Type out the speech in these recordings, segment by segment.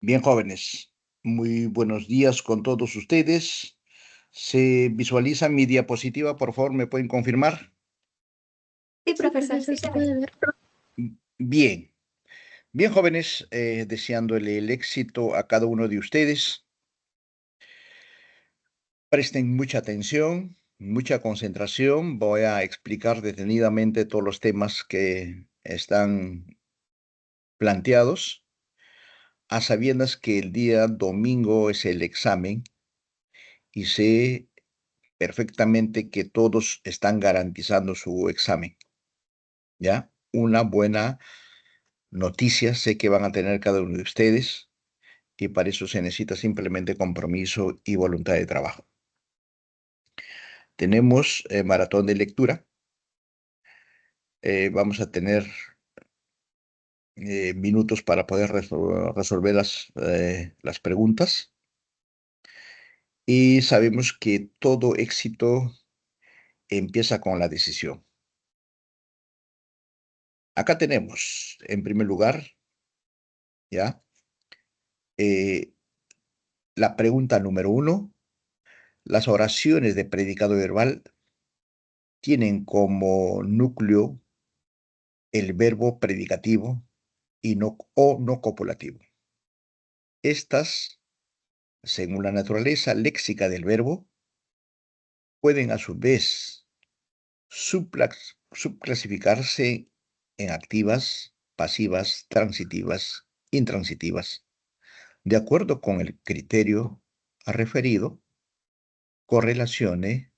Bien, jóvenes, muy buenos días con todos ustedes. ¿Se visualiza mi diapositiva? Por favor, ¿me pueden confirmar? Sí, profesor, sí se puede ver. Bien, bien, jóvenes, deseándole el éxito a cada uno de ustedes. Presten mucha atención, mucha concentración. Voy a explicar detenidamente todos los temas que están planteados, a sabiendas que el día domingo es el examen y sé perfectamente que todos están garantizando su examen, ¿ya? Una buena noticia sé que van a tener cada uno de ustedes y para eso se necesita simplemente compromiso y voluntad de trabajo. Tenemos maratón de lectura. Vamos a tener minutos para poder resolver las preguntas. Y sabemos que todo éxito empieza con la decisión. Acá tenemos, en primer lugar, ¿ya? La pregunta número 1. Las oraciones de predicado verbal tienen como núcleo el verbo predicativo y no copulativo. Estas, según la naturaleza léxica del verbo, pueden a su vez subclasificarse en activas, pasivas, transitivas, intransitivas, de acuerdo con el criterio referido. Correlacione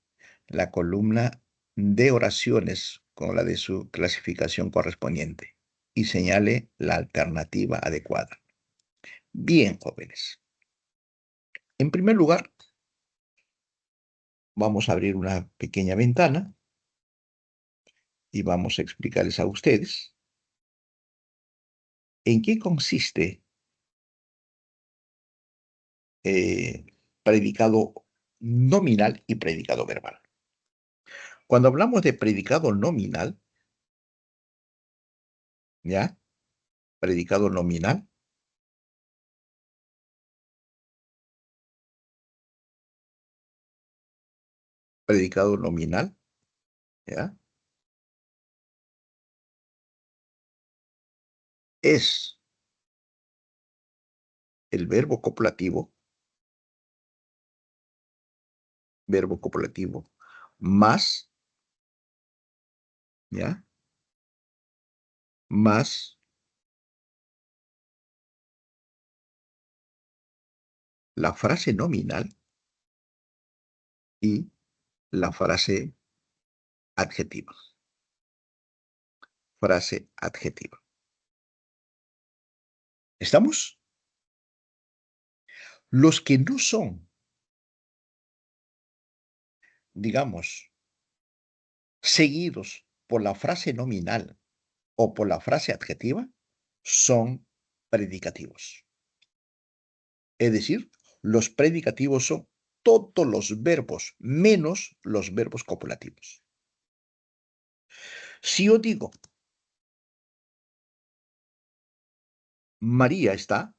la columna de oraciones con la de su clasificación correspondiente y señale la alternativa adecuada. Bien, jóvenes. En primer lugar, vamos a abrir una pequeña ventana y vamos a explicarles a ustedes en qué consiste predicado nominal y predicado verbal. Cuando hablamos de predicado nominal, ¿ya? Predicado nominal predicado nominal, ¿ya? Es el verbo copulativo, más, ¿ya? Más la frase nominal y la frase adjetiva. Frase adjetiva. ¿Estamos? Los que no son, digamos, seguidos por la frase nominal o por la frase adjetiva, son predicativos. Es decir, los predicativos son todos los verbos menos los verbos copulativos. Si yo digo, María está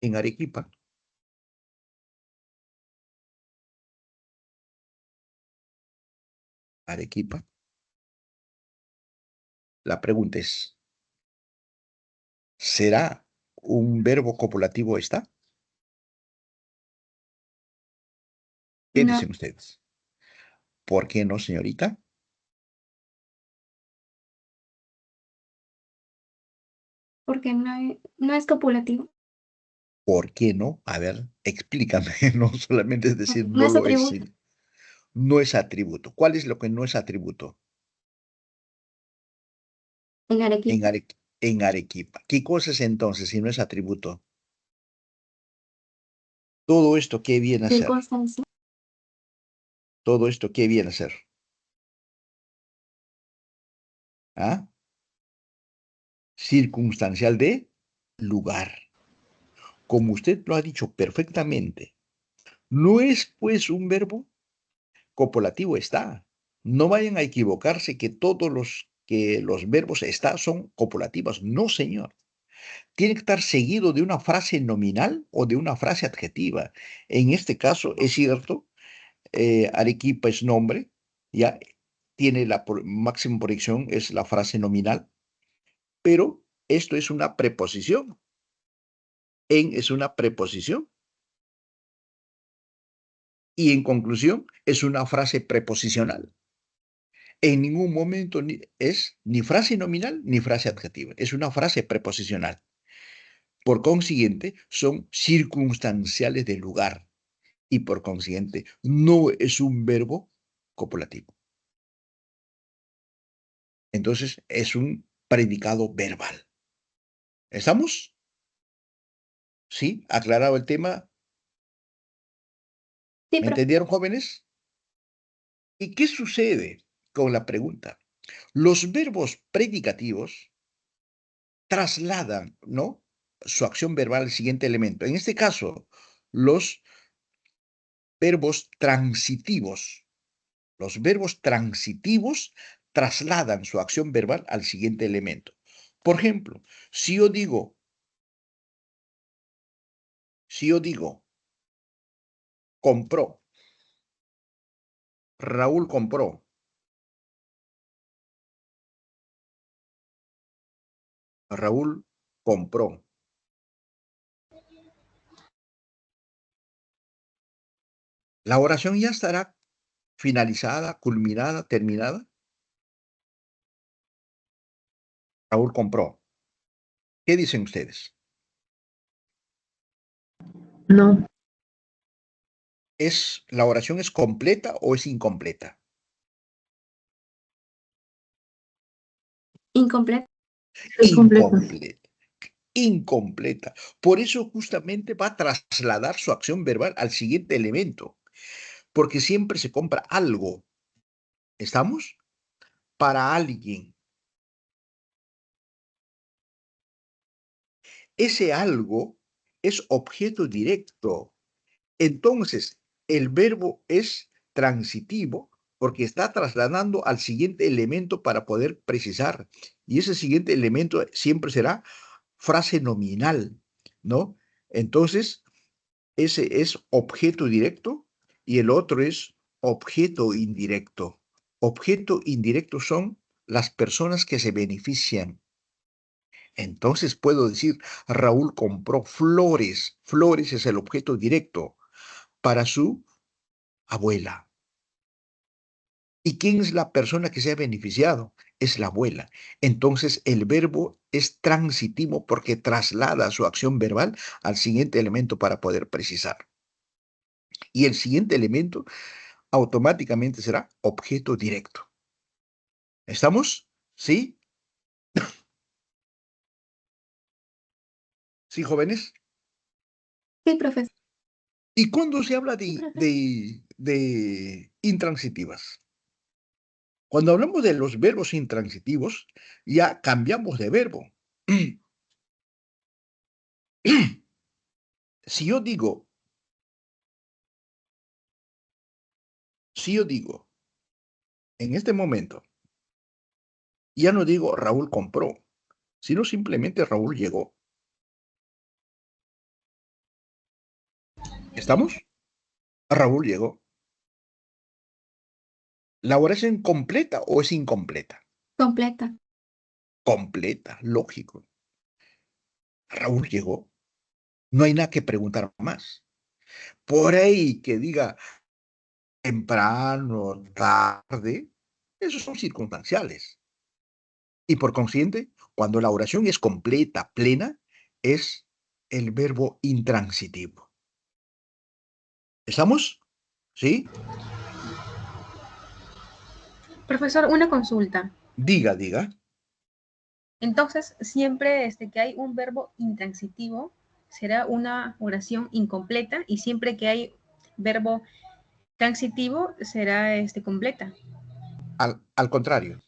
en Arequipa, Arequipa. La pregunta es, ¿será un verbo copulativo está? ¿Qué No, dicen ustedes? ¿Por qué no, señorita? porque no es copulativo. ¿Por qué no? A ver, explícame. No solamente es decir, No no es lo es, atributo. no es atributo. ¿Cuál es lo que no es atributo? En En, Arequipa. en Arequipa. ¿Qué cosa es entonces si no es atributo? Todo esto, ¿qué viene a ser? Circunstancia. Todo esto, ¿qué viene a ser? ¿Ah? Circunstancial de lugar. Como usted lo ha dicho perfectamente, no es pues un verbo copulativo está. No vayan a equivocarse que todos los verbos son copulativos. No, señor. Tiene que estar seguido de una frase nominal o de una frase adjetiva. En este caso, es cierto, Arequipa es nombre, ya tiene la máxima proyección, es la frase nominal, pero esto es una preposición. En es una preposición. Y en conclusión, es una frase preposicional. En ningún momento es ni frase nominal ni frase adjetiva. Es una frase preposicional. Por consiguiente, son circunstanciales del lugar y por consiguiente no es un verbo copulativo. Entonces es un predicado verbal. ¿Estamos? ¿Sí? ¿Aclarado el tema? Sí, ¿Me profe. entendieron, jóvenes? ¿Y qué sucede con la pregunta? Los verbos predicativos trasladan, ¿no?, su acción verbal al siguiente elemento. En este caso, los verbos transitivos. Los verbos transitivos trasladan su acción verbal al siguiente elemento. Por ejemplo, si yo digo, compró, Raúl compró, Raúl compró. La oración ya estará finalizada, culminada, terminada. Raúl compró. ¿Qué dicen ustedes? No, ¿La oración es completa o es incompleta? Incompleto. es completo. Incompleta. Incompleta. Por eso justamente va a trasladar su acción verbal al siguiente elemento, porque siempre se compra algo. ¿Estamos? Para alguien. Ese algo es objeto directo. Entonces, el verbo es transitivo porque está trasladando al siguiente elemento para poder precisar. Y ese siguiente elemento siempre será frase nominal, ¿no? Entonces, ese es objeto directo y el otro es objeto indirecto. Objeto indirecto son las personas que se benefician. Entonces puedo decir, Raúl compró flores. Flores es el objeto directo para su abuela. ¿Y quién es la persona que se ha beneficiado? Es la abuela. Entonces el verbo es transitivo porque traslada su acción verbal al siguiente elemento para poder precisar. Y el siguiente elemento automáticamente será objeto directo. ¿Estamos? ¿Sí? ¿Sí, jóvenes? Sí, profesor. ¿Y cuándo se habla Sí, de, profesor. de, de intransitivas? Cuando hablamos de los verbos intransitivos, ya cambiamos de verbo. Si yo digo, en este momento, ya no digo Raúl compró, sino simplemente Raúl llegó. ¿Estamos? Raúl llegó. ¿La oración completa o es incompleta? Completa. Completa, lógico. Raúl llegó. No hay nada que preguntar más. Por ahí que diga temprano, tarde, esos son circunstanciales. Y por consiguiente, cuando la oración es completa, plena, es el verbo intransitivo. ¿Estamos? ¿Sí? Profesor, una consulta. Diga, diga. Entonces, siempre que hay un verbo intransitivo, será una oración incompleta y siempre que hay verbo transitivo, será completa. Al contrario,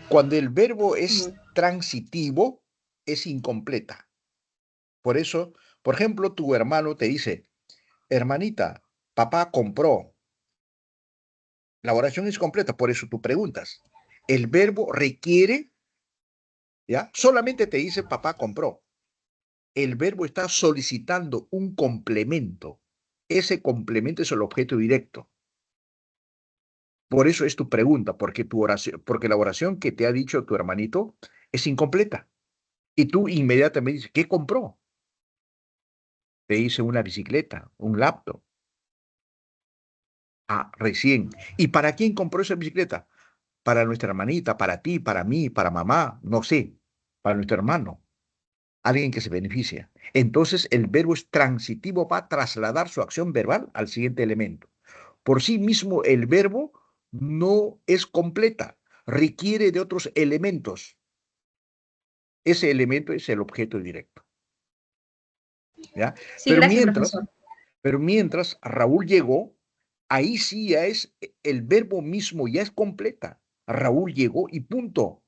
cuando el verbo es Mm. transitivo, es incompleta. Por eso, por ejemplo, tu hermano te dice, hermanita, papá compró. La oración es completa, por eso tú preguntas. El verbo requiere, ¿ya? Solamente te dice papá compró. El verbo está solicitando un complemento. Ese complemento es el objeto directo. Por eso es tu pregunta, porque tu oración, porque la oración que te ha dicho tu hermanito es incompleta. Y tú inmediatamente dices, ¿qué compró? Te dice una bicicleta, un laptop. Ah, recién. ¿Y para quién compró esa bicicleta? Para nuestra hermanita, para ti, para mí, para mamá, no sé, para nuestro hermano, alguien que se beneficia. Entonces el verbo es transitivo, va a trasladar su acción verbal al siguiente elemento. Por sí mismo el verbo no es completa, requiere de otros elementos. Ese elemento es el objeto directo. ¿Ya? Sí, Pero gracias, mientras, profesor. pero mientras Raúl llegó, ahí sí ya es el verbo mismo, ya es completa. Raúl llegó y punto.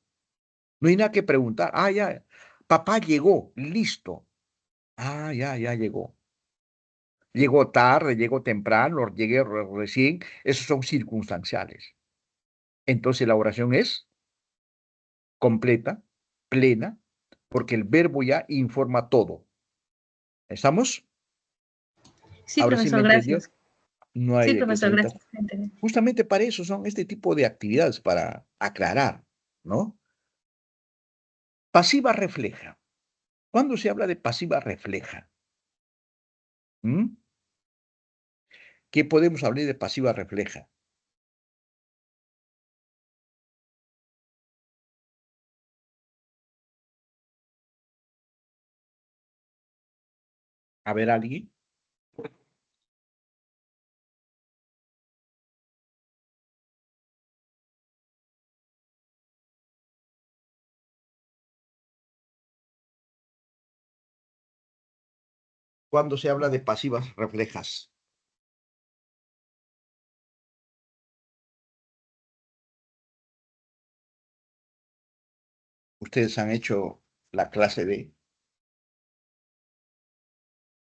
No hay nada que preguntar. Ah, ya. Papá llegó, listo. Ah, ya llegó. Llegó tarde, llegó temprano, llegué recién. Esos son circunstanciales. Entonces la oración es completa, plena, porque el verbo ya informa todo. ¿Estamos? Sí, Ahora sí me profesor, entendió. gracias. No hay Sí, de qué, profesor, señorita. gracias. Entendí. Justamente para eso son este tipo de actividades, para aclarar, ¿no? Pasiva refleja. ¿Cuándo se habla de pasiva refleja? ¿Mm? ¿Qué podemos hablar de pasiva refleja? A ver, alguien. ¿Cuándo se habla de pasivas reflejas? Ustedes han hecho la clase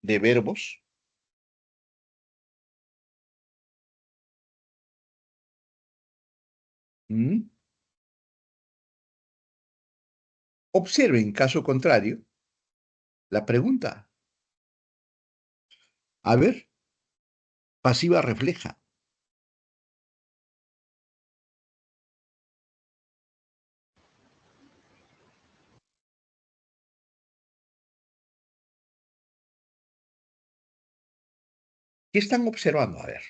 de verbos. ¿Mm? Observen, caso contrario, la pregunta. A ver, pasiva refleja. ¿Qué están observando? A ver.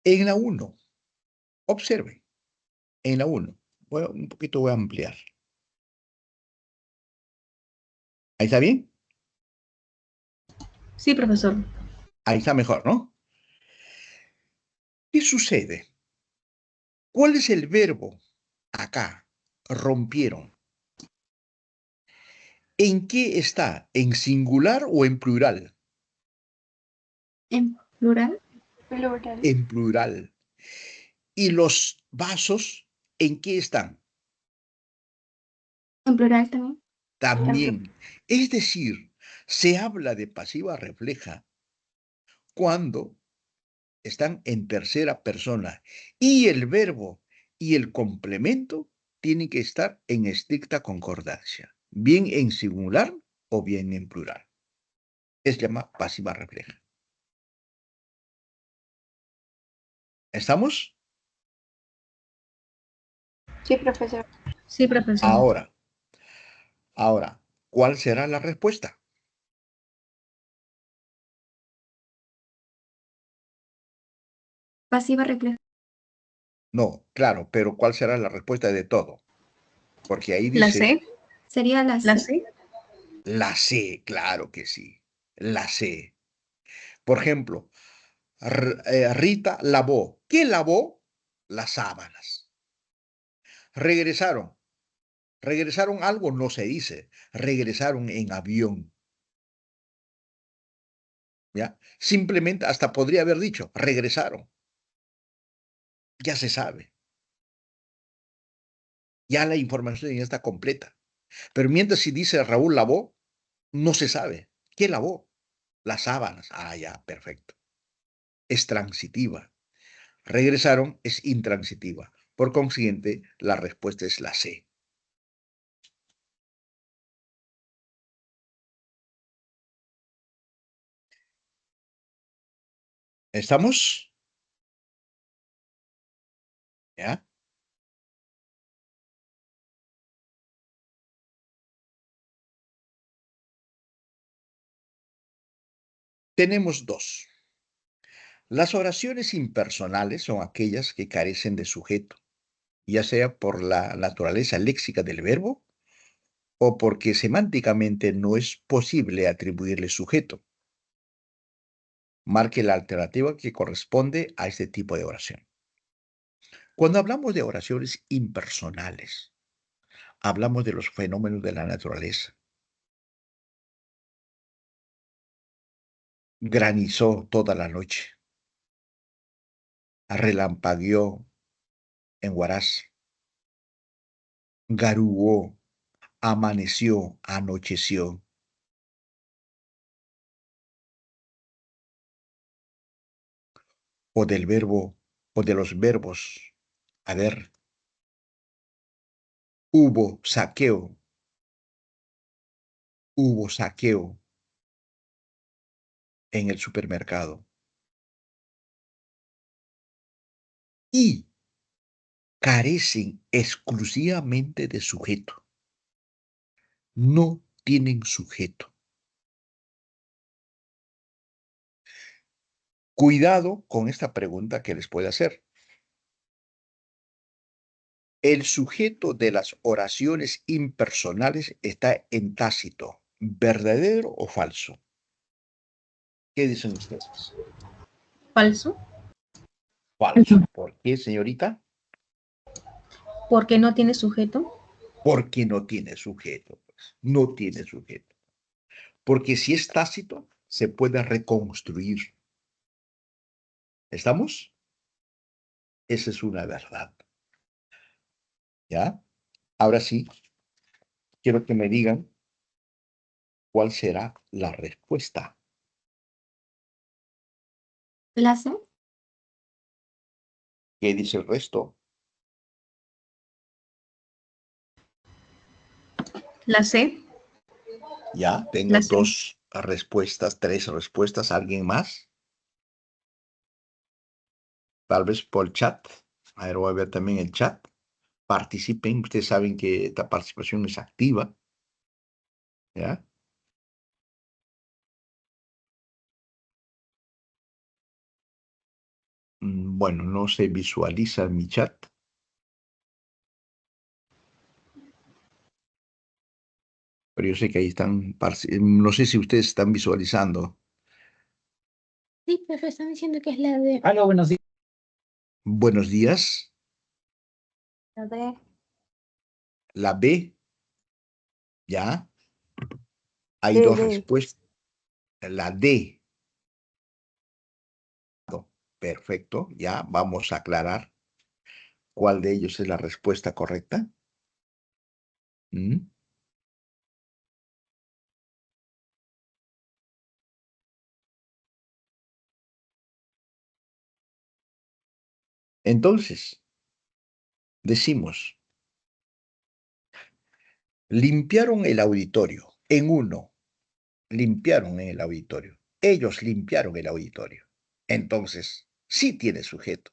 En la 1, observen. En la 1. Bueno, un poquito voy a ampliar. ¿Ahí está bien? Sí, profesor. Ahí está mejor, ¿no? ¿Qué sucede? ¿Cuál es el verbo acá? Rompieron. ¿En qué está? ¿En singular o en plural? En plural. Plural. En plural. ¿Y los vasos en qué están? En plural también. También. Es decir, se habla de pasiva refleja cuando están en tercera persona y el verbo y el complemento tienen que estar en estricta concordancia, bien en singular o bien en plural. Es llama pasiva refleja. ¿Estamos? Sí, profesor. Sí, profesor. Ahora, ¿cuál será la respuesta? Pasiva refleja. No, claro, pero ¿cuál será la respuesta de todo? Porque ahí ¿La dice C? Sería la ¿La C. C? la C, claro que sí, la C. Por ejemplo, Rita lavó. ¿Qué lavó? Las sábanas. Regresaron. Regresaron algo, no se dice. Regresaron en avión. ¿Ya? Simplemente hasta podría haber dicho, regresaron. Ya se sabe. Ya la información ya está completa. Pero mientras si dice Raúl lavó, no se sabe. ¿Quién lavó? Las sábanas. Ah, ya, perfecto. Es transitiva. Regresaron es intransitiva. Por consiguiente, la respuesta es la C. ¿Estamos? ¿Ya? Tenemos dos. Las oraciones impersonales son aquellas que carecen de sujeto, ya sea por la naturaleza léxica del verbo o porque semánticamente no es posible atribuirle sujeto. Marque la alternativa que corresponde a este tipo de oración. Cuando hablamos de oraciones impersonales, hablamos de los fenómenos de la naturaleza. Granizó toda la noche. Relampagueó en Huaraz. Garuó, amaneció, anocheció. O del verbo, o de los verbos. A ver, hubo saqueo en el supermercado. Y carecen exclusivamente de sujeto. No tienen sujeto. Cuidado con esta pregunta que les puede hacer. El sujeto de las oraciones impersonales está en tácito, ¿verdadero o falso? ¿Qué dicen ustedes? Falso, Falso. ¿Por qué, señorita? porque no tiene sujeto. Porque no tiene sujeto. Pues. No tiene sujeto. Porque si es tácito, se puede reconstruir. ¿Estamos? Esa es una verdad. ¿Ya? Ahora sí, quiero que me digan cuál será la respuesta. La C. ¿Qué dice el resto? La C. Ya, tengo La C. dos respuestas, tres respuestas. ¿Alguien más? Tal vez por el chat. A ver, voy a ver también el chat. Participen. Ustedes saben que esta participación es activa. ¿Ya? Bueno, no se visualiza mi chat. Pero yo sé que ahí están. No sé si ustedes están visualizando. Sí, profe, están diciendo que es la D. Aló, buenos días. Buenos días. La D. La B. ¿Ya? Hay dos respuestas. La D. Perfecto. Ya vamos a aclarar cuál de ellos es la respuesta correcta. ¿Mm? Entonces, decimos, limpiaron el auditorio. En uno, limpiaron el auditorio. Ellos limpiaron el auditorio. Entonces, sí tiene sujeto.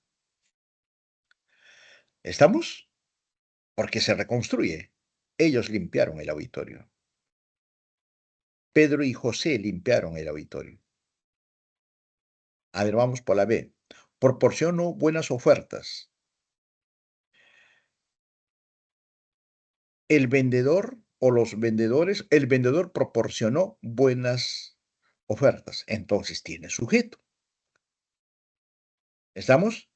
¿Estamos? Porque se reconstruye. Ellos limpiaron el auditorio. Pedro y José limpiaron el auditorio. A ver, vamos por la B. Proporcionó buenas ofertas. El vendedor o los vendedores, el vendedor proporcionó buenas ofertas. Entonces tiene sujeto. ¿Estamos?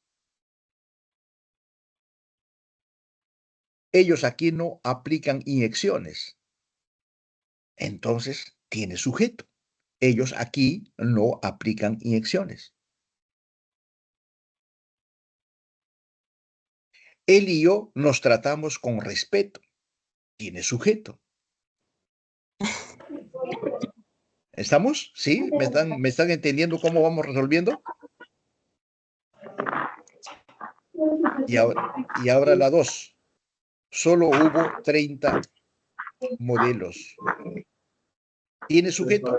Ellos aquí no aplican inyecciones. Entonces tiene sujeto. Ellos aquí no aplican inyecciones. Él y yo nos tratamos con respeto. Tiene sujeto. ¿Estamos? ¿Sí? ¿Me están entendiendo cómo vamos resolviendo? Y ahora la 2. Solo hubo 30 modelos. ¿Tiene sujeto?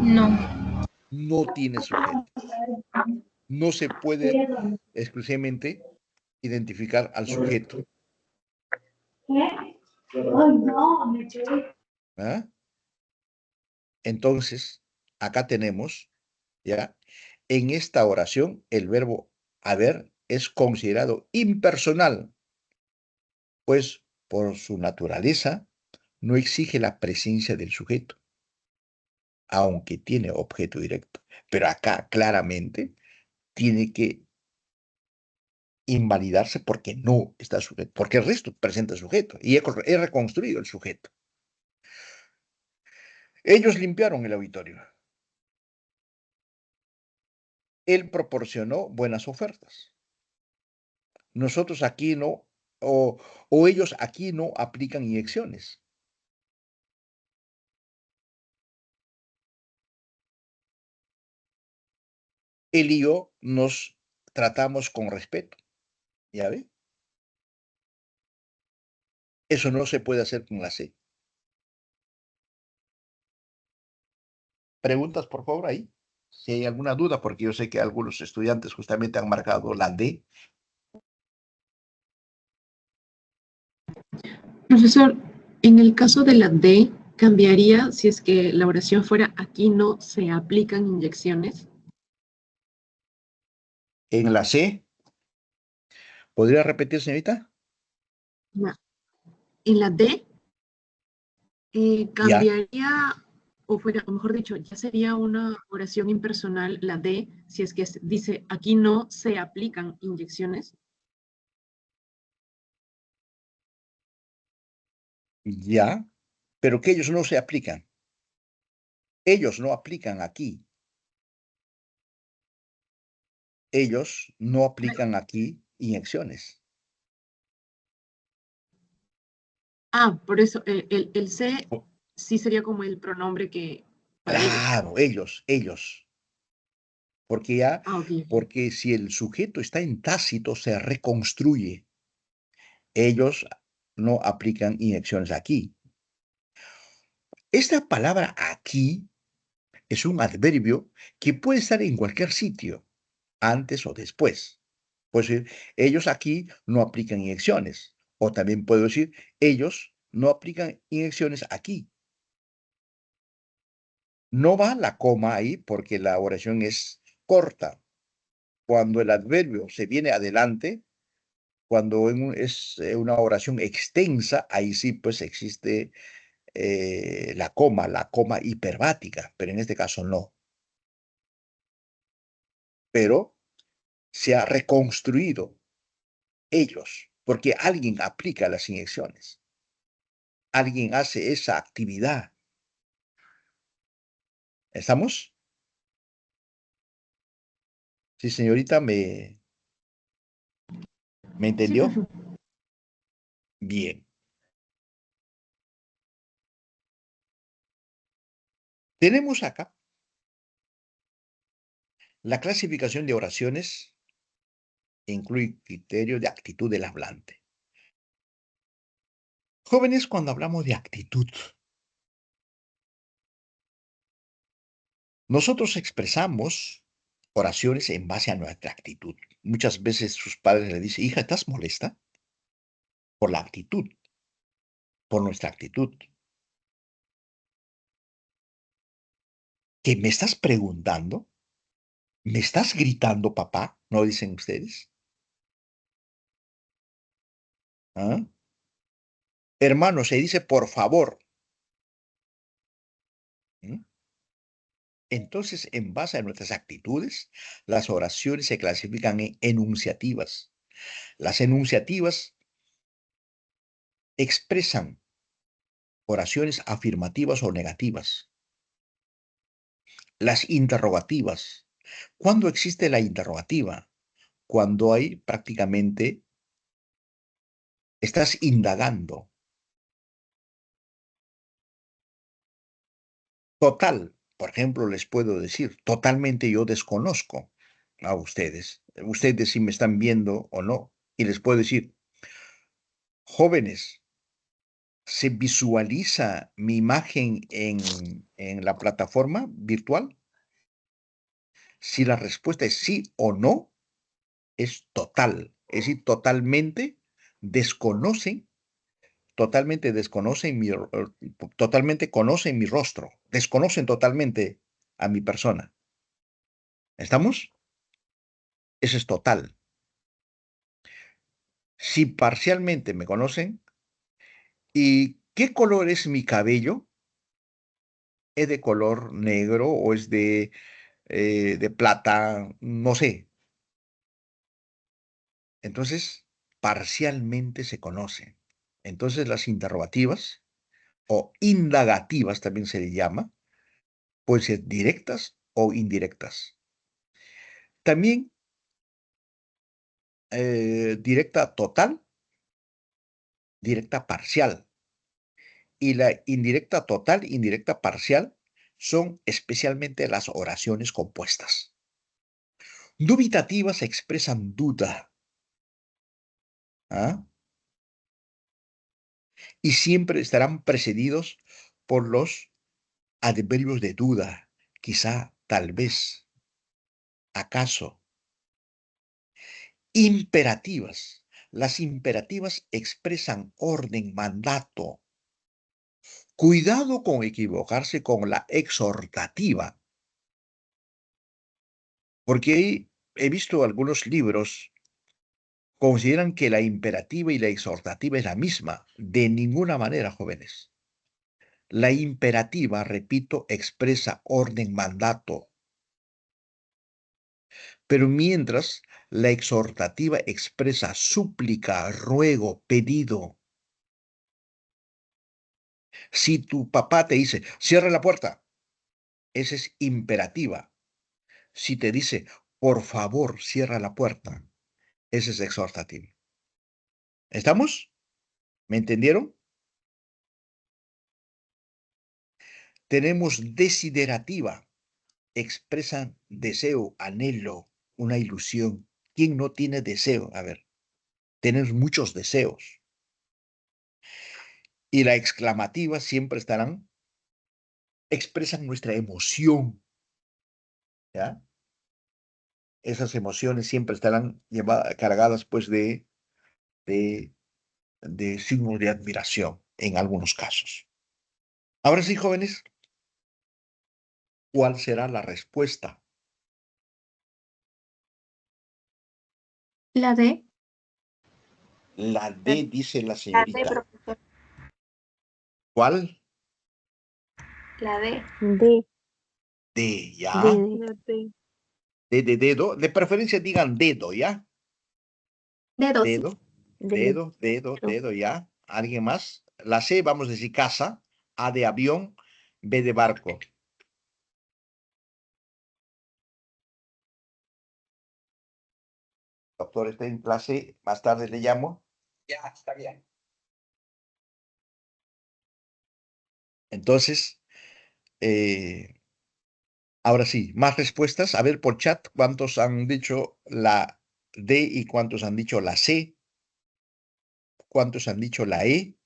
No. No tiene sujeto. No se puede exclusivamente identificar al sujeto. ¿Ah? Entonces, acá tenemos, ¿ya? En esta oración, el verbo haber es considerado impersonal, pues por su naturaleza no exige la presencia del sujeto, aunque tiene objeto directo. Pero acá claramente tiene que invalidarse porque no está sujeto, porque el resto presenta sujeto y he reconstruido el sujeto. Ellos limpiaron el auditorio. Él proporcionó buenas ofertas. Nosotros aquí no, o ellos aquí no aplican inyecciones. Él y yo nos tratamos con respeto. ¿Ya ve? Eso no se puede hacer con la C. Preguntas, por favor, ahí. Si hay alguna duda, porque yo sé que algunos estudiantes justamente han marcado la D. Profesor, en el caso de la D, ¿cambiaría si es que la oración fuera aquí no se aplican inyecciones? En la C, ¿podría repetir, señorita? No. En la D, Ya, cambiaría, o fuera, o mejor dicho, ya sería una oración impersonal la D, si es que dice aquí no se aplican inyecciones. ya, pero que ellos no se aplican. Ellos no aplican aquí. Ellos no aplican aquí inyecciones. Ah, por eso el C Oh, sí sería como el pronombre que para ellos. claro, ellos. Porque ya, Ah, ok. porque si el sujeto está en tácito, se reconstruye. Ellos no aplican inyecciones aquí. Esta palabra aquí es un adverbio que puede estar en cualquier sitio, antes o después. Puedo decir, ellos aquí no aplican inyecciones. O también puedo decir, ellos no aplican inyecciones aquí. No va la coma ahí porque la oración es corta. Cuando el adverbio se viene adelante, cuando es una oración extensa, ahí sí pues existe la coma hiperbática, pero en este caso no. Pero se ha reconstruido ellos, porque alguien aplica las inyecciones, alguien hace esa actividad. ¿Estamos? Sí, señorita, ¿me Sí, entendió? profesor. Bien. Tenemos acá la clasificación de oraciones, incluye criterio de actitud del hablante. Jóvenes, cuando hablamos de actitud, nosotros expresamos oraciones en base a nuestra actitud. Muchas veces sus padres le dicen, hija, ¿estás molesta? Por la actitud, por nuestra actitud. ¿Qué me estás preguntando? ¿Me estás gritando, papá? ¿No dicen ustedes? ¿Ah? Hermano, se dice por favor. ¿Mm? Entonces, en base a nuestras actitudes, las oraciones se clasifican en enunciativas. Las enunciativas expresan oraciones afirmativas o negativas. Las interrogativas. ¿Cuándo existe la interrogativa? Cuando hay prácticamente, estás indagando. Total, por ejemplo, les puedo decir, totalmente yo desconozco a ustedes. Ustedes si me están viendo o no. Y les puedo decir, jóvenes, ¿se visualiza mi imagen en la plataforma virtual? Si la respuesta es sí o no, es total. Es decir, desconocen, totalmente desconocen totalmente conocen mi rostro, desconocen totalmente a mi persona. ¿Estamos? Eso es total. Si parcialmente me conocen, ¿y qué color es mi cabello? ¿Es de color negro o es de plata? No sé. Entonces, parcialmente se conoce. Entonces, las interrogativas o indagativas también se le llama, pueden ser directas o indirectas. También directa total, directa parcial. Y la indirecta total, indirecta parcial, son especialmente las oraciones compuestas. Dubitativas expresan duda. ¿Ah? Y siempre estarán precedidos por los adverbios de duda, quizá, tal vez, acaso. Imperativas. Las imperativas expresan orden, mandato. Cuidado con equivocarse con la exhortativa, porque he visto algunos libros consideran que la imperativa y la exhortativa es la misma. De ninguna manera, jóvenes. La imperativa, repito, expresa orden, mandato, pero mientras la exhortativa expresa súplica, ruego, pedido. Si tu papá te dice, cierra la puerta, esa es imperativa. Si te dice, por favor, cierra la puerta, esa es exhortativa. ¿Estamos? ¿Me entendieron? Tenemos desiderativa, expresan deseo, anhelo, una ilusión. ¿Quién no tiene deseo? A ver, tenemos muchos deseos. Y la exclamativa siempre estarán, expresan nuestra emoción. ¿Ya? Esas emociones siempre estarán cargadas pues de, de signos de admiración en algunos casos. Ahora sí, jóvenes, ¿cuál será la respuesta? La D. La D, dice la La D, señorita. profesor. ¿Cuál? La D. D. D, ¿ya? D. La D. D de dedo. De preferencia digan dedo, ¿ya? Dedos. Dedo, D. dedo, ¿ya? ¿Alguien más? La C, vamos a decir casa. A de avión. B de barco. Doctor, está en clase. Más tarde le llamo. Ya, está bien. Entonces, ahora sí, más respuestas. A ver por chat cuántos han dicho la D y cuántos han dicho la C. ¿Cuántos han dicho la E?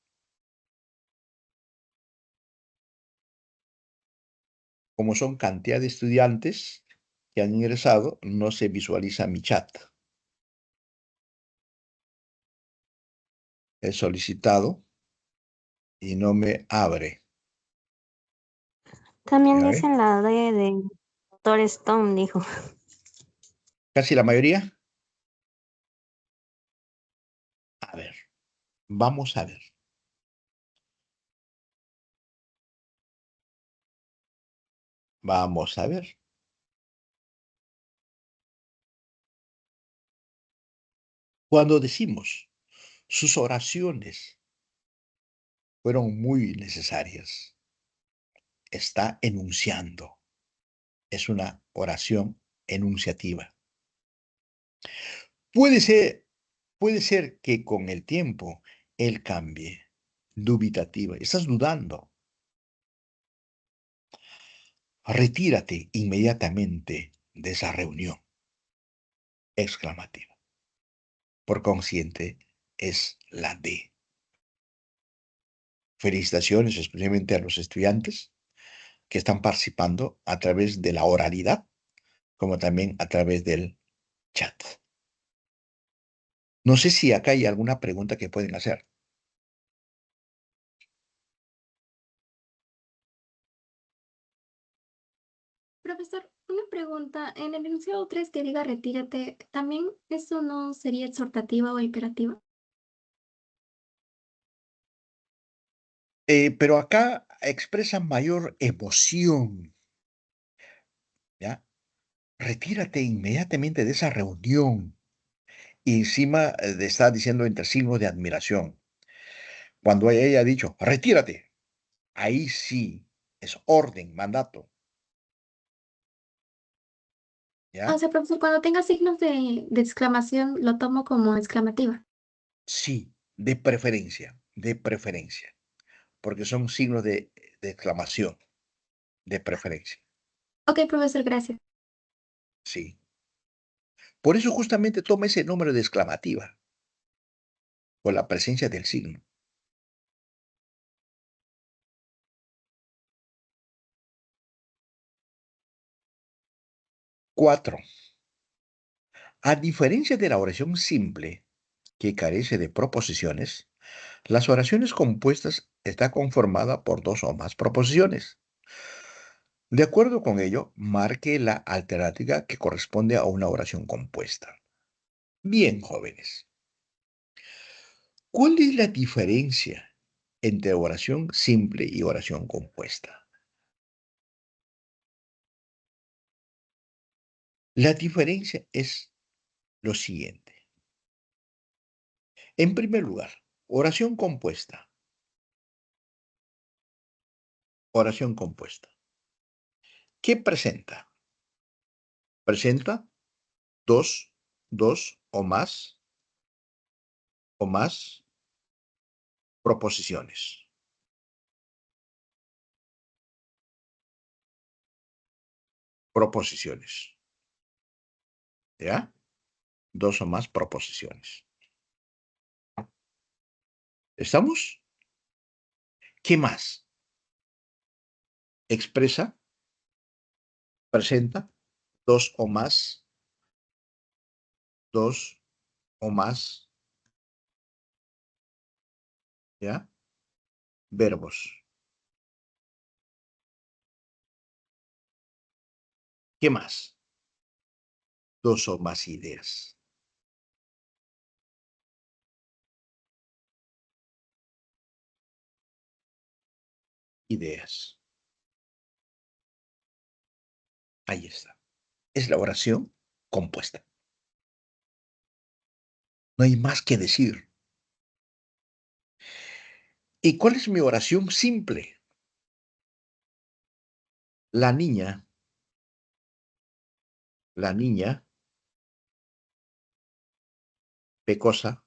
Como son cantidad de estudiantes que han ingresado, no se visualiza mi chat. He solicitado y no me abre. También A ver, dicen la D de Doctor Stone, dijo. casi la mayoría. A ver, vamos a ver. Vamos a ver. Cuando decimos sus oraciones fueron muy necesarias, está enunciando. Es una oración enunciativa. Puede ser que con el tiempo él cambie. Dubitativa. Estás dudando. Retírate inmediatamente de esa reunión. Exclamativa. Por consiguiente, es la D. Felicitaciones especialmente a los estudiantes que están participando a través de la oralidad, como también a través del chat. No sé si acá hay alguna pregunta que pueden hacer. Profesor, una pregunta. En el enunciado 3 que diga retírate, ¿también eso no sería exhortativa o imperativa? Pero acá expresan mayor emoción, ¿ya? Retírate inmediatamente de esa reunión. Y encima está diciendo entre signos de admiración. Cuando ella ha dicho, retírate, ahí sí es orden, mandato, O ¿ya? sea, profesor, cuando tenga signos de exclamación, lo tomo como exclamativa. Sí, de preferencia, porque son signos de exclamación, de preferencia, Ok, profesor, gracias. sí. Por eso justamente toma ese nombre de exclamativa, por la presencia del signo. 4. A diferencia de la oración simple, que carece de proposiciones, las oraciones compuestas está conformada por dos o más proposiciones. De acuerdo con ello, marque la alternativa que corresponde a una oración compuesta. Bien, jóvenes, ¿cuál es la diferencia entre oración simple y oración compuesta? La diferencia es lo siguiente. En primer lugar, oración compuesta. Oración compuesta. ¿Qué presenta? Presenta dos, dos o más proposiciones. Proposiciones. ¿Ya? Dos o más proposiciones. ¿Estamos? ¿Qué más? Expresa, presenta dos o más, ¿ya? Verbos. ¿Qué más? Dos o más ideas. Ideas. Ahí está. Es la oración compuesta. No hay más que decir. ¿Y cuál es mi oración simple? La niña, la niña pecosa,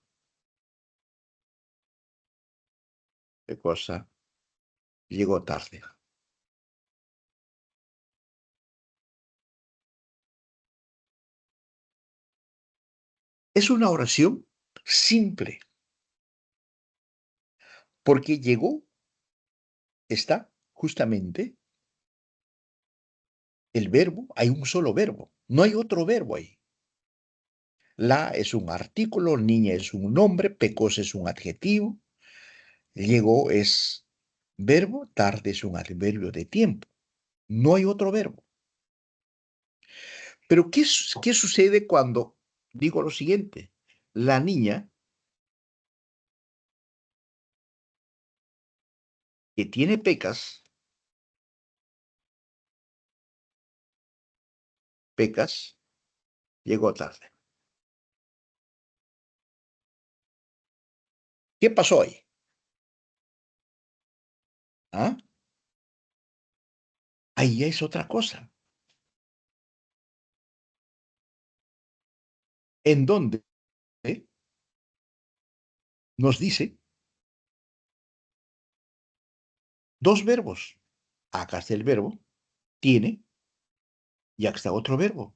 pecosa, llegó tarde. Es una oración simple, porque llegó, está justamente el verbo, hay un solo verbo, no hay otro verbo ahí. La es un artículo, niña es un nombre, pecosa es un adjetivo, llegó es verbo, tarde es un adverbio de tiempo. No hay otro verbo. Pero ¿qué sucede cuando digo lo siguiente? La niña que tiene pecas, llegó tarde. ¿Qué pasó ahí? ¿Ah? Ahí ya es otra cosa. En donde nos dice dos verbos. Acá está el verbo tiene, ya está otro verbo.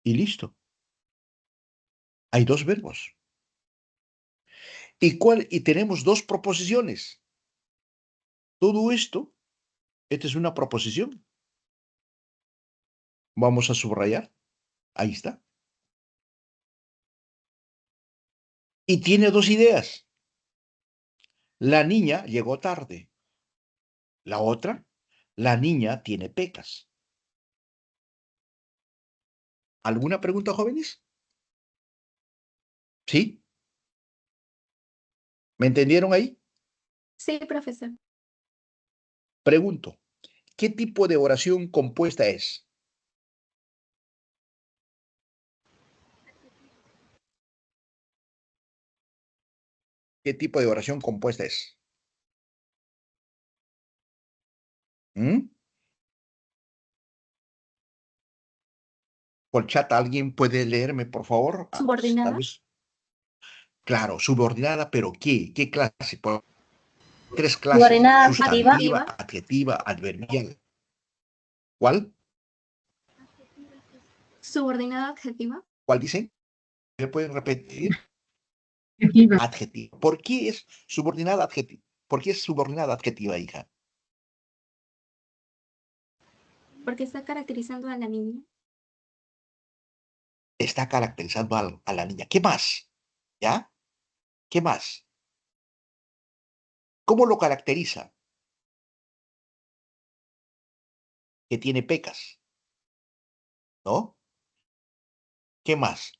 Y listo. Hay dos verbos. Y tenemos dos proposiciones. Todo esto, esta es una proposición. Vamos a subrayar. Ahí está. Y tiene dos ideas. La niña llegó tarde. La otra, la niña tiene pecas. ¿Alguna pregunta, jóvenes? ¿Sí? ¿Me entendieron ahí? Sí, profesor. Pregunto, ¿qué tipo de oración compuesta es? ¿Qué tipo de oración compuesta es? ¿Mm? Por chat, ¿alguien puede leerme, por favor? Tal Subordinada. vez. Claro, subordinada, pero ¿qué? ¿Qué clase? Por tres clases: Subordinada adjetiva. sustantiva, adjetiva, adverbial. ¿Cuál? Subordinada adjetiva. ¿Cuál dicen? ¿Me pueden repetir? Adjetiva. Adjetiva. ¿Por qué es subordinada adjetiva? ¿Por qué es subordinada adjetiva, hija? Porque está caracterizando a la niña. Está caracterizando a la niña. ¿Qué más? ¿Ya? ¿Qué más? ¿Cómo lo caracteriza? Que tiene pecas, ¿no? ¿Qué más?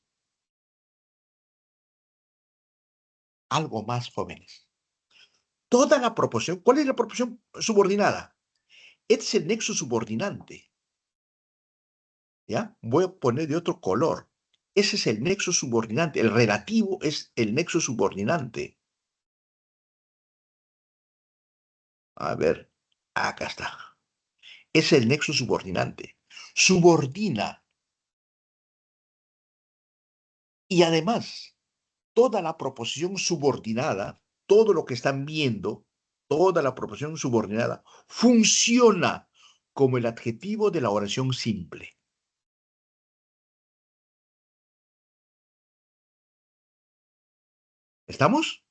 Algo más, jóvenes. Toda la proporción. ¿Cuál es la proporción subordinada? Es el nexo subordinante. ¿Ya? Voy a poner de otro color. Ese es el nexo subordinante. El relativo es el nexo subordinante. A ver, acá está. Es el nexo subordinante. Subordina. Y además, toda la proposición subordinada, todo lo que están viendo, toda la proposición subordinada, funciona como el adjetivo de la oración simple. ¿Estamos?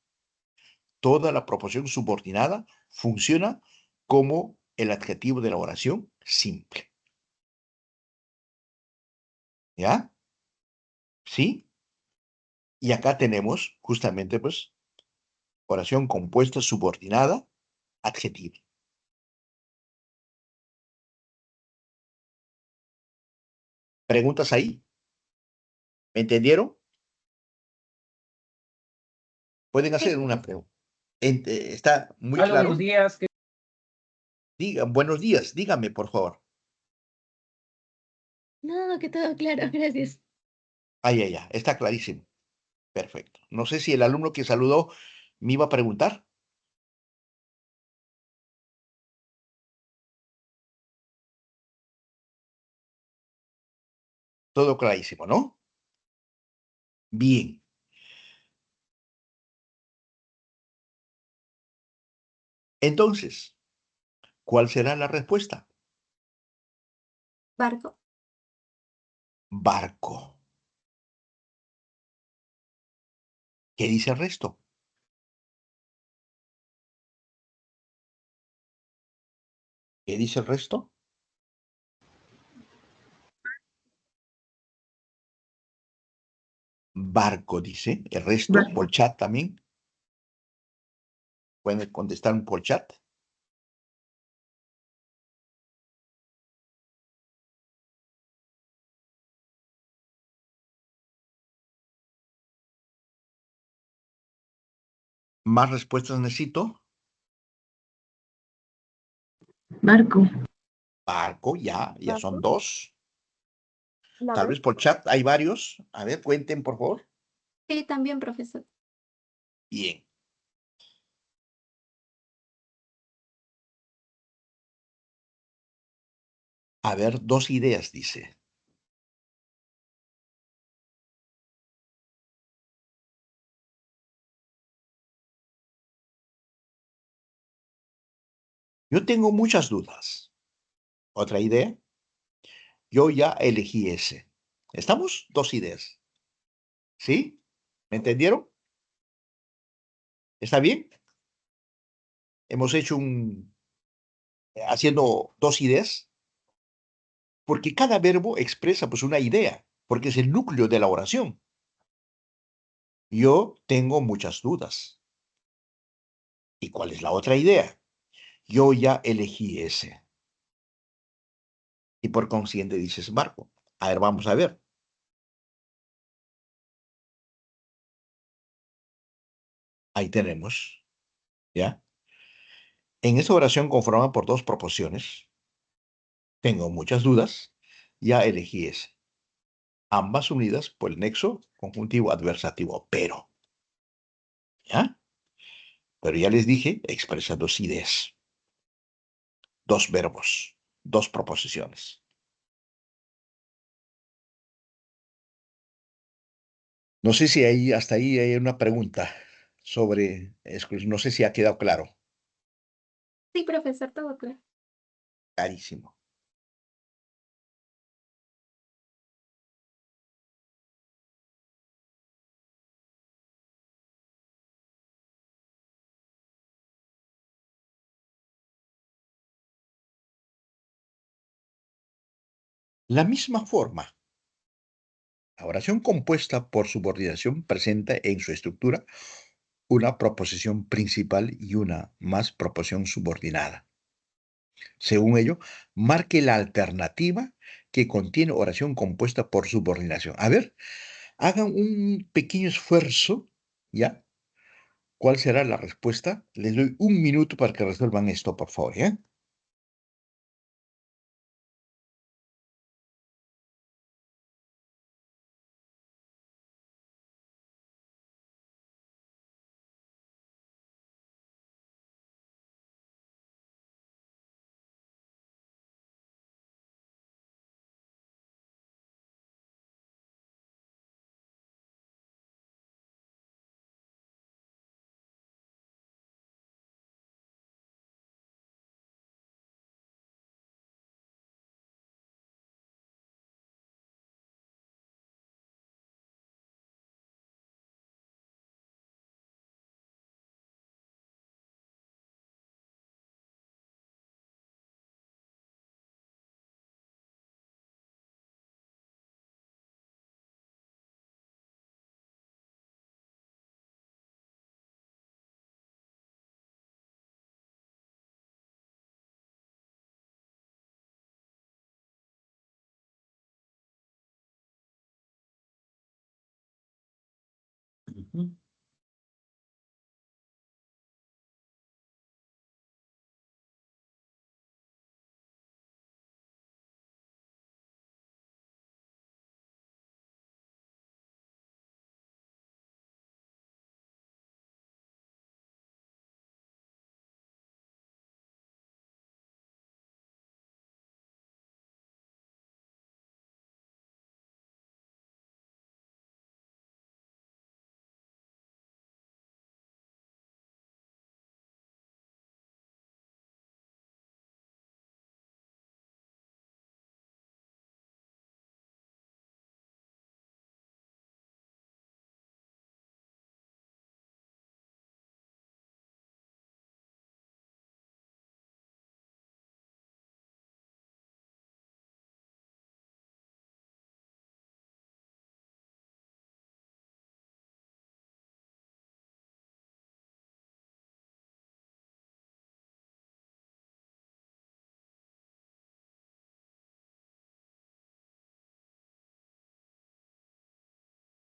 Toda la proposición subordinada funciona como el adjetivo de la oración simple. ¿Ya? ¿Sí? Y acá tenemos justamente, pues, oración compuesta subordinada, adjetivo. ¿Preguntas ahí? ¿Me entendieron? Pueden hacer una pregunta. Está muy Hola, claro. buenos días. Digan, buenos días, dígame, por favor. No, que todo claro, gracias. Ya, está clarísimo. Perfecto. No sé si el alumno que saludó me iba a preguntar. Todo clarísimo, ¿no? Bien. Entonces, ¿cuál será la respuesta? Barco. Barco. ¿Qué dice el resto? ¿Qué dice el resto? Barco, dice. El resto, Barco. por chat también. Pueden contestar por chat. ¿Más respuestas necesito? Barco. Barco, ya son Barco. dos. La Tal B. vez por chat hay varios. A ver, cuenten, por favor. Sí, también, profesor. Bien. A ver, dos ideas, dice. Yo tengo muchas dudas. ¿Otra idea? Yo ya elegí ese. ¿Estamos? Dos ideas. ¿Sí? ¿Me entendieron? ¿Está bien? Hemos hecho haciendo dos ideas, porque cada verbo expresa pues una idea, porque es el núcleo de la oración. Yo tengo muchas dudas. ¿Y cuál es la otra idea? Yo ya elegí ese. Y por consiguiente dices, Marco, a ver, vamos a ver. Ahí tenemos, ¿ya? En esta oración conformada por dos proposiciones, tengo muchas dudas, ya elegí ese. Ambas unidas por el nexo conjuntivo adversativo, pero, ¿ya? Pero ya les dije, expresa dos ideas, dos verbos, dos proposiciones. No sé si hasta ahí hay una pregunta sobre, no sé si ha quedado claro, Sí, profesor, todo claro. clarísimo. La misma forma, la oración compuesta por subordinación presenta en su estructura una proposición principal y una más proposición subordinada. Según ello, marque la alternativa que contiene oración compuesta por subordinación. A ver, hagan un pequeño esfuerzo, ¿ya? ¿Cuál será la respuesta? Les doy un minuto para que resuelvan esto, por favor, ¿ya? Ujú.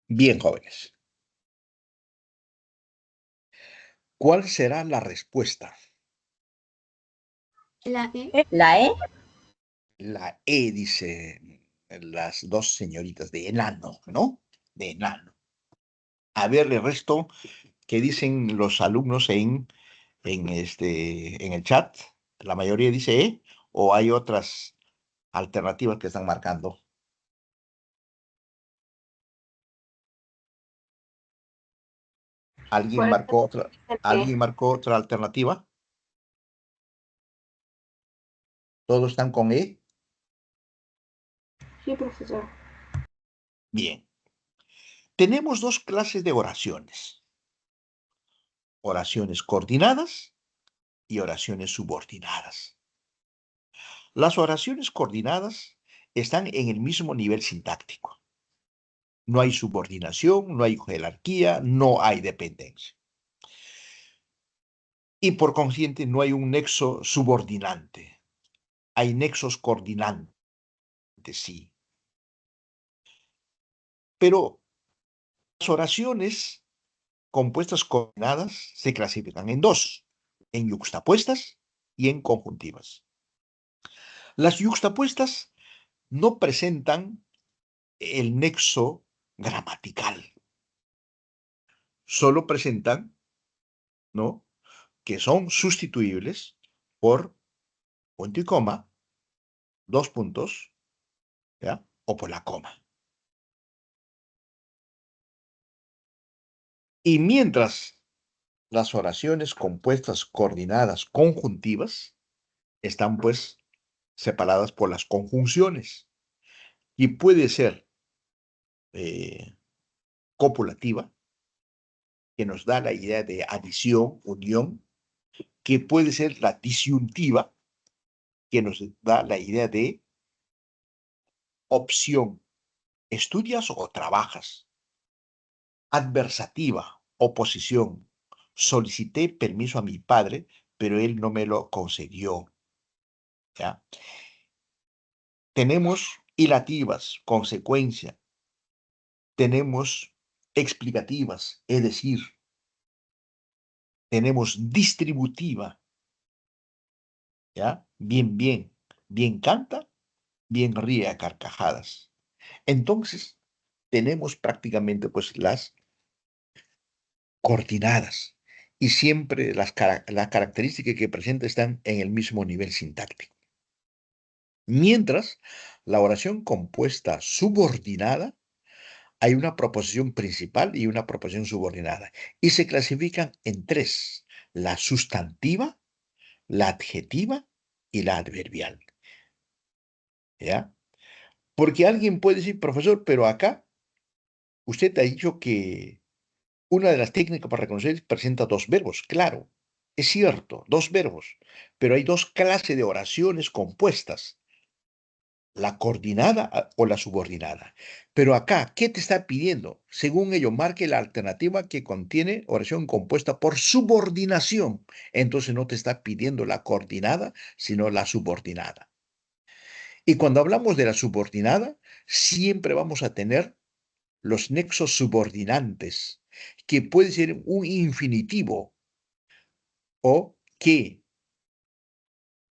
Bien, jóvenes. ¿Cuál será la respuesta? La E. La E. La E, dice las dos señoritas de enano, ¿no? De enano. A ver, el resto, ¿qué dicen los alumnos en el chat? ¿La mayoría dice E o hay otras alternativas que están marcando? ¿Alguien marcó otra alternativa? ¿Todos están con E? Sí, profesor. Bien. Tenemos dos clases de oraciones. Oraciones coordinadas y oraciones subordinadas. Las oraciones coordinadas están en el mismo nivel sintáctico. No hay subordinación, no hay jerarquía, no hay dependencia. Y por consiguiente no hay un nexo subordinante. Hay nexos coordinantes, sí. Pero las oraciones compuestas coordinadas se clasifican en dos, en yuxtapuestas y en conjuntivas. Las yuxtapuestas no presentan el nexo gramatical, solo presentan, ¿no?, que son sustituibles por punto y coma, dos puntos, ¿ya?, o por la coma. Y mientras las oraciones compuestas coordinadas conjuntivas están pues separadas por las conjunciones y puede ser copulativa, que nos da la idea de adición, unión, que puede ser la disyuntiva, que nos da la idea de opción, estudias o trabajas, adversativa, oposición, solicité permiso a mi padre, pero él no me lo concedió, ¿ya? Tenemos hilativas, consecuencia, tenemos explicativas, es decir, tenemos distributiva, ¿ya? Bien, bien, bien canta, bien ríe a carcajadas. Entonces, tenemos prácticamente pues las coordinadas y siempre las características que presenta están en el mismo nivel sintáctico. Mientras, la oración compuesta subordinada, hay una proposición principal y una proposición subordinada, y se clasifican en tres: la sustantiva, la adjetiva y la adverbial. ¿Ya? Porque alguien puede decir, profesor, pero acá usted ha dicho que una de las técnicas para reconocer presenta dos verbos. Claro, es cierto, dos verbos, pero hay dos clases de oraciones compuestas: la coordinada o la subordinada. Pero acá, ¿qué te está pidiendo? Según ello, marque la alternativa que contiene oración compuesta por subordinación. Entonces no te está pidiendo la coordinada, sino la subordinada. Y cuando hablamos de la subordinada, siempre vamos a tener los nexos subordinantes, que puede ser un infinitivo o que.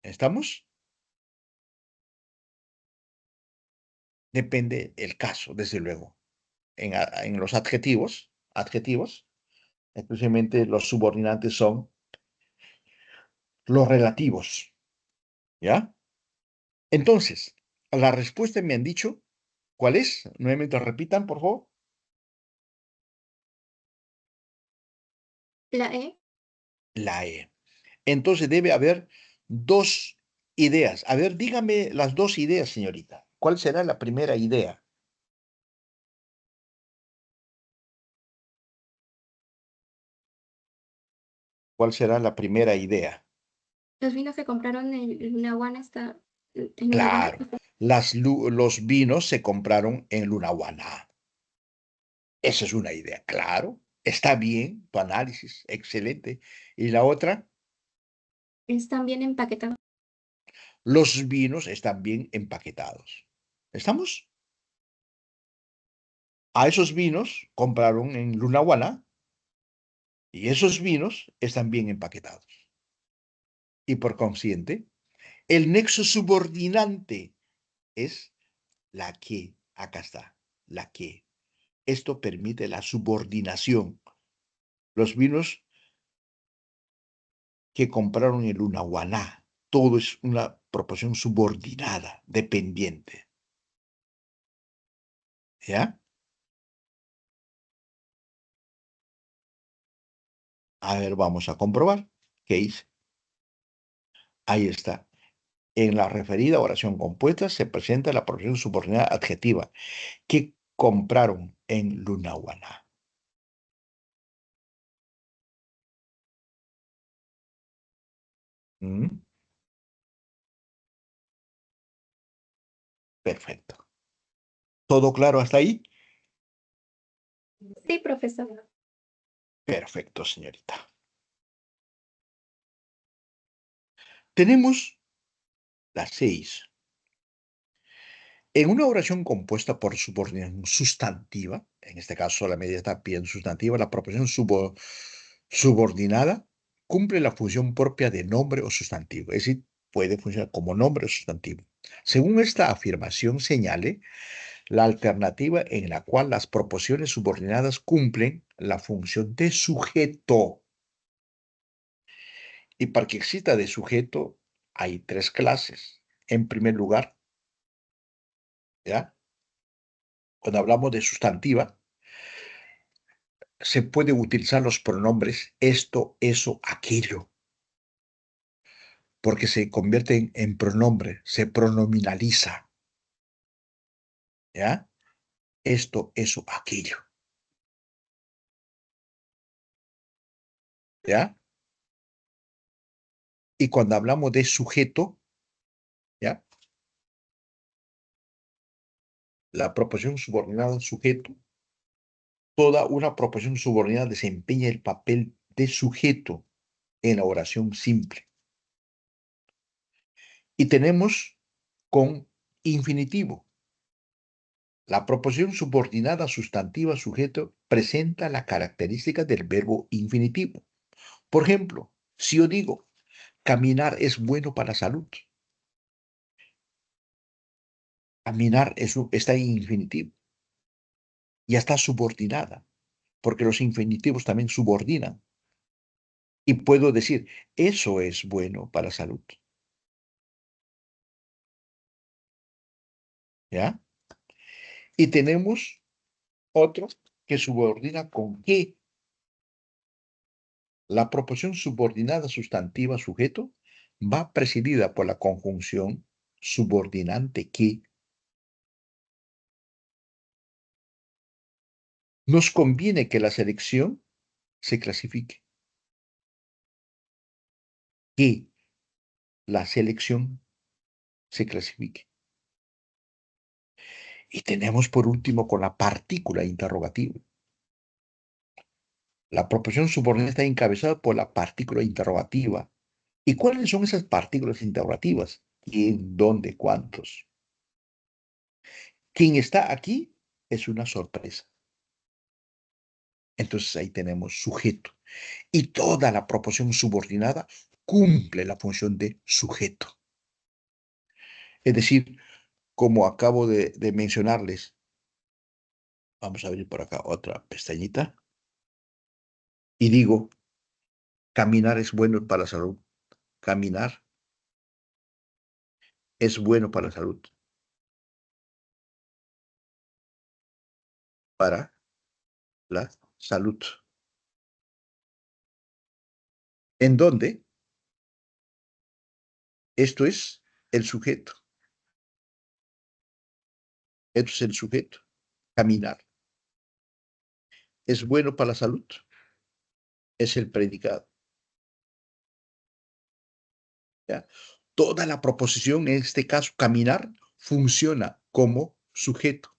¿Estamos? Depende el caso, desde luego. En los adjetivos, especialmente los subordinantes son los relativos, ¿ya? Entonces, la respuesta me han dicho, ¿cuál es? Nuevamente repitan, por favor. La E. La E. Entonces debe haber dos ideas. A ver, dígame las dos ideas, señorita. ¿Cuál será la primera idea? ¿Cuál será la primera idea? Los vinos que compraron en la Habana está en la Habana. Claro, los vinos se compraron en Lunahuaná. Esa es una idea, claro. Está bien tu análisis, excelente. ¿Y la otra? Están bien empaquetados. Los vinos están bien empaquetados. ¿Estamos? A esos vinos compraron en Lunahuaná y esos vinos están bien empaquetados. Y por consiguiente, el nexo subordinante es la que. Acá está, la que. Esto permite la subordinación. Los vinos que compraron en Lunahuaná, todo es una proporción subordinada, dependiente. ¿Ya? A ver, vamos a comprobar qué hice. Ahí está. En la referida oración compuesta se presenta la proposición subordinada adjetiva que compraron en Lunahuaná. ¿Mm? Perfecto. ¿Todo claro hasta ahí? Sí, profesor. Perfecto, señorita. Tenemos las 6. En una oración compuesta por subordinación sustantiva, en este caso la medida está bien sustantiva, la proposición subordinada cumple la función propia de nombre o sustantivo, es decir, puede funcionar como nombre o sustantivo. Según esta afirmación señale la alternativa en la cual las proposiciones subordinadas cumplen la función de sujeto. Y para que exista de sujeto hay 3 clases. En primer lugar, ¿ya? Cuando hablamos de sustantiva, se pueden utilizar los pronombres esto, eso, aquello, porque se convierten en pronombre, se pronominaliza, ¿ya? Esto, eso, aquello, ¿ya? Y cuando hablamos de sujeto, ¿ya? La proposición subordinada sujeto, toda una proposición subordinada desempeña el papel de sujeto en la oración simple. Y tenemos con infinitivo. La proposición subordinada sustantiva sujeto presenta la característica del verbo infinitivo. Por ejemplo, si yo digo, caminar es bueno para la salud. Caminar está en infinitivo. Ya está subordinada, porque los infinitivos también subordinan. Y puedo decir, eso es bueno para la salud. ¿Ya? Y tenemos otro que subordina con qué. La proposición subordinada sustantiva sujeto va precedida por la conjunción subordinante que. Nos conviene que la selección se clasifique. Que la selección se clasifique. Y tenemos por último con la partícula interrogativa. La proposición subordinada está encabezada por la partícula interrogativa. ¿Y cuáles son esas partículas interrogativas? ¿Quién, dónde, cuántos? Quien está aquí es una sorpresa. Entonces ahí tenemos sujeto. Y toda la proposición subordinada cumple la función de sujeto. Es decir, como acabo de mencionarles, vamos a abrir por acá otra pestañita. Y digo, caminar es bueno para la salud. Caminar es bueno para la salud. Para la salud. ¿En dónde? Esto es el sujeto. Esto es el sujeto. Caminar. ¿Es bueno para la salud? Es el predicado. ¿Ya? Toda la proposición, en este caso, caminar, funciona como sujeto.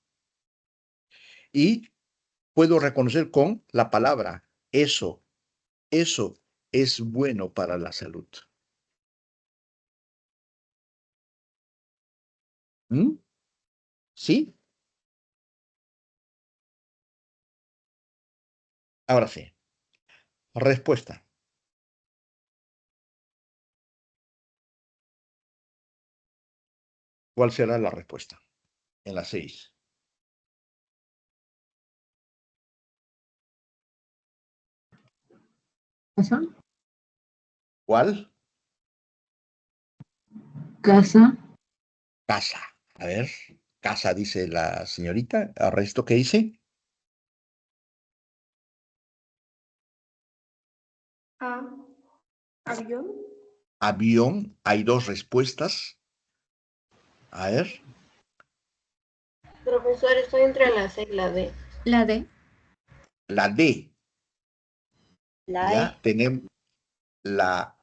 Y puedo reconocer con la palabra eso. Eso es bueno para la salud. ¿Mm? ¿Sí? Ahora sí. Respuesta. ¿Cuál será la respuesta? En la 6. Casa. ¿Cuál? Casa. Casa. A ver. Casa, dice la señorita. ¿El resto qué dice? A. Avión. Avión. Hay 2 respuestas. A ver. Profesor, estoy entre la C y la D. La D. La D. La Ya E. tenemos la...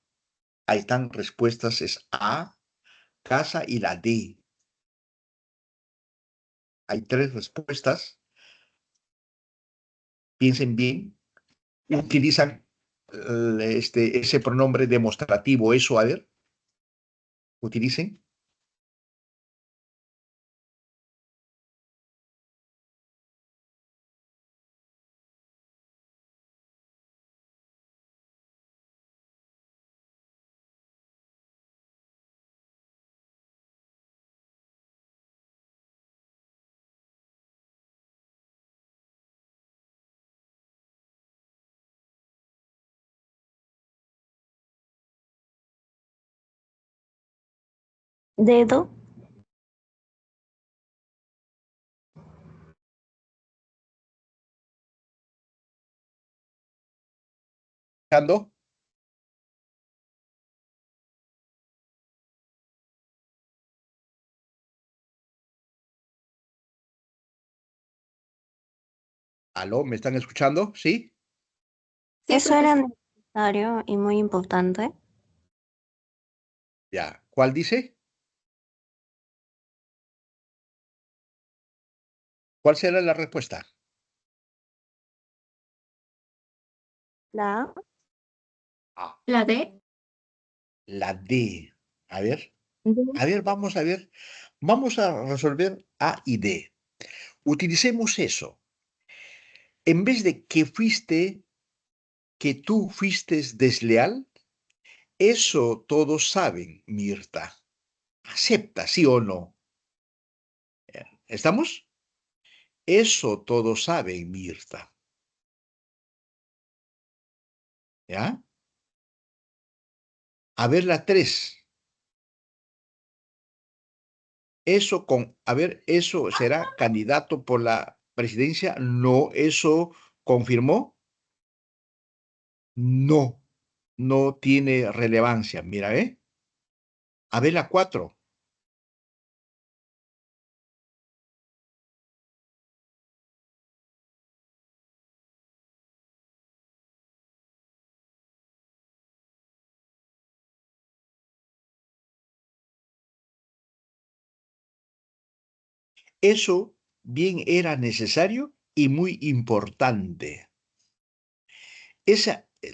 Ahí están respuestas, es A, casa y la D. Hay 3 respuestas. Piensen bien. Utilizan ese pronombre demostrativo, eso, a ver. Utilicen. Dedo. ¿Ando? ¿Aló? ¿Me están escuchando? ¿Sí? Sí, Eso era profesor. necesario y muy importante. Ya. ¿Cuál dice? ¿Cuál será la respuesta? La A. A. La D. La D. A ver. D. A ver, vamos a ver. Vamos a resolver A y D. Utilicemos eso. En vez de que tú fuiste desleal, eso todos saben, Mirta. ¿Acepta, sí o no? ¿Estamos? Eso todos saben, Mirta. ¿Ya? A ver la 3. Eso a ver, eso será candidato por la presidencia. No, eso confirmó. No, no tiene relevancia. Mira, ¿eh? A ver la 4. Eso bien era necesario y muy importante.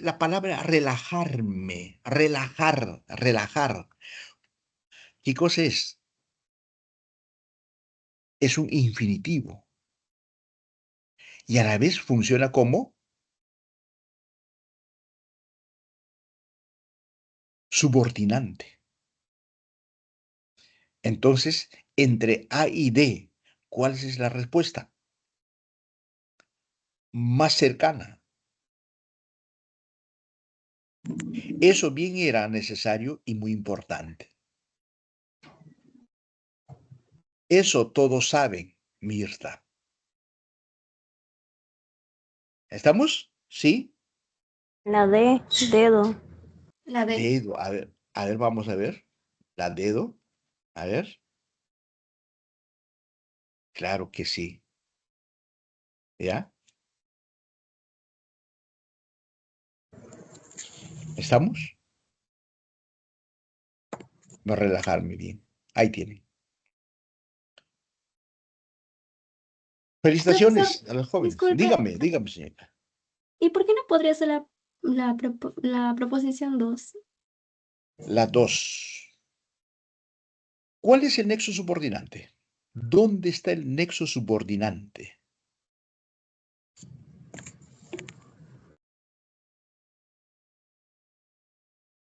La palabra relajarme, relajar. ¿Qué cosa es? Es un infinitivo. Y a la vez funciona como subordinante. Entonces, entre A y D, ¿cuál es la respuesta? Más cercana. Eso bien era necesario y muy importante. Eso todos saben, Mirta. ¿Estamos? ¿Sí? La D. Dedo. La D. Dedo. A ver, vamos a ver. La dedo. A ver. Claro que sí. ¿Ya? ¿Estamos? Voy a relajarme bien. Ahí tienen. Profesor, Felicitaciones a los jóvenes. disculpe. Dígame, señorita. ¿Y por qué no podría ser la proposición 2? La 2. ¿Cuál es el nexo subordinante? ¿Dónde está el nexo subordinante?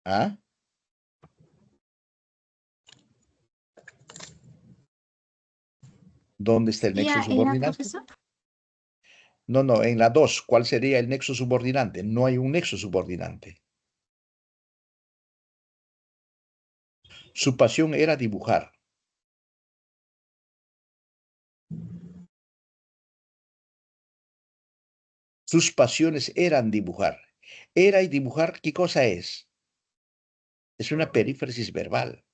¿Ah? ¿Dónde está el nexo ¿Ya en la subordinante? profesor? No, en la 2, ¿cuál sería el nexo subordinante? No hay un nexo subordinante. Su pasión era dibujar. Sus pasiones eran dibujar. Era y dibujar, ¿qué cosa es? Es una perífrasis verbal.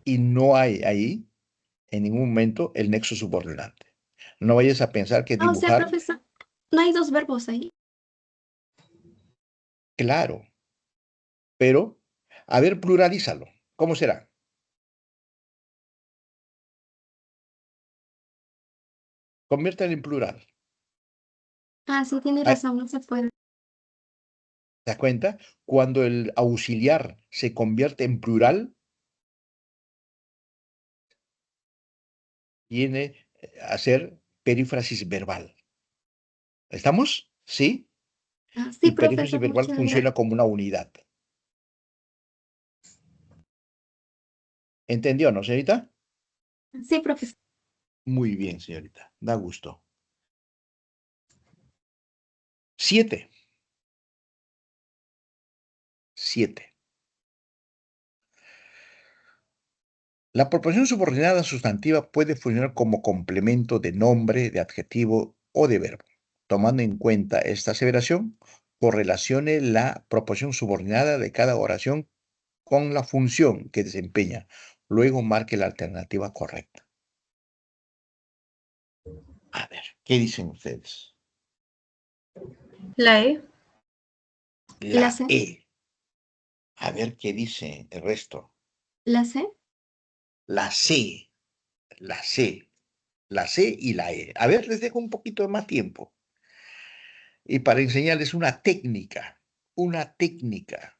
y no hay ahí en ningún momento el nexo subordinante. No vayas a pensar que Ah, o sea, dibujar, profesor, no hay dos verbos ahí. claro, pero, a ver, pluralízalo. ¿Cómo será? Conviértelo en plural. Ah, sí, tiene Ah, razón, no se puede. ¿te das cuenta? Cuando el auxiliar se convierte en plural, viene a ser perífrasis verbal. ¿Estamos? ¿Sí? Ah, Y sí, perífrasis profesor, verbal muchas gracias. funciona como una unidad. ¿Entendió, no, señorita? Sí, profesor. Muy bien, señorita. Da gusto. 7. 7. La proposición subordinada sustantiva puede funcionar como complemento de nombre, de adjetivo o de verbo. Tomando en cuenta esta aseveración, correlacione la proposición subordinada de cada oración con la función que desempeña. Luego marque la alternativa correcta. A ver, ¿qué dicen ustedes? La E. La La C. E. A ver qué dice el resto. La C. La C. La C. La C y la E. A ver, les dejo un poquito de más tiempo. Y para enseñarles una técnica. Una técnica.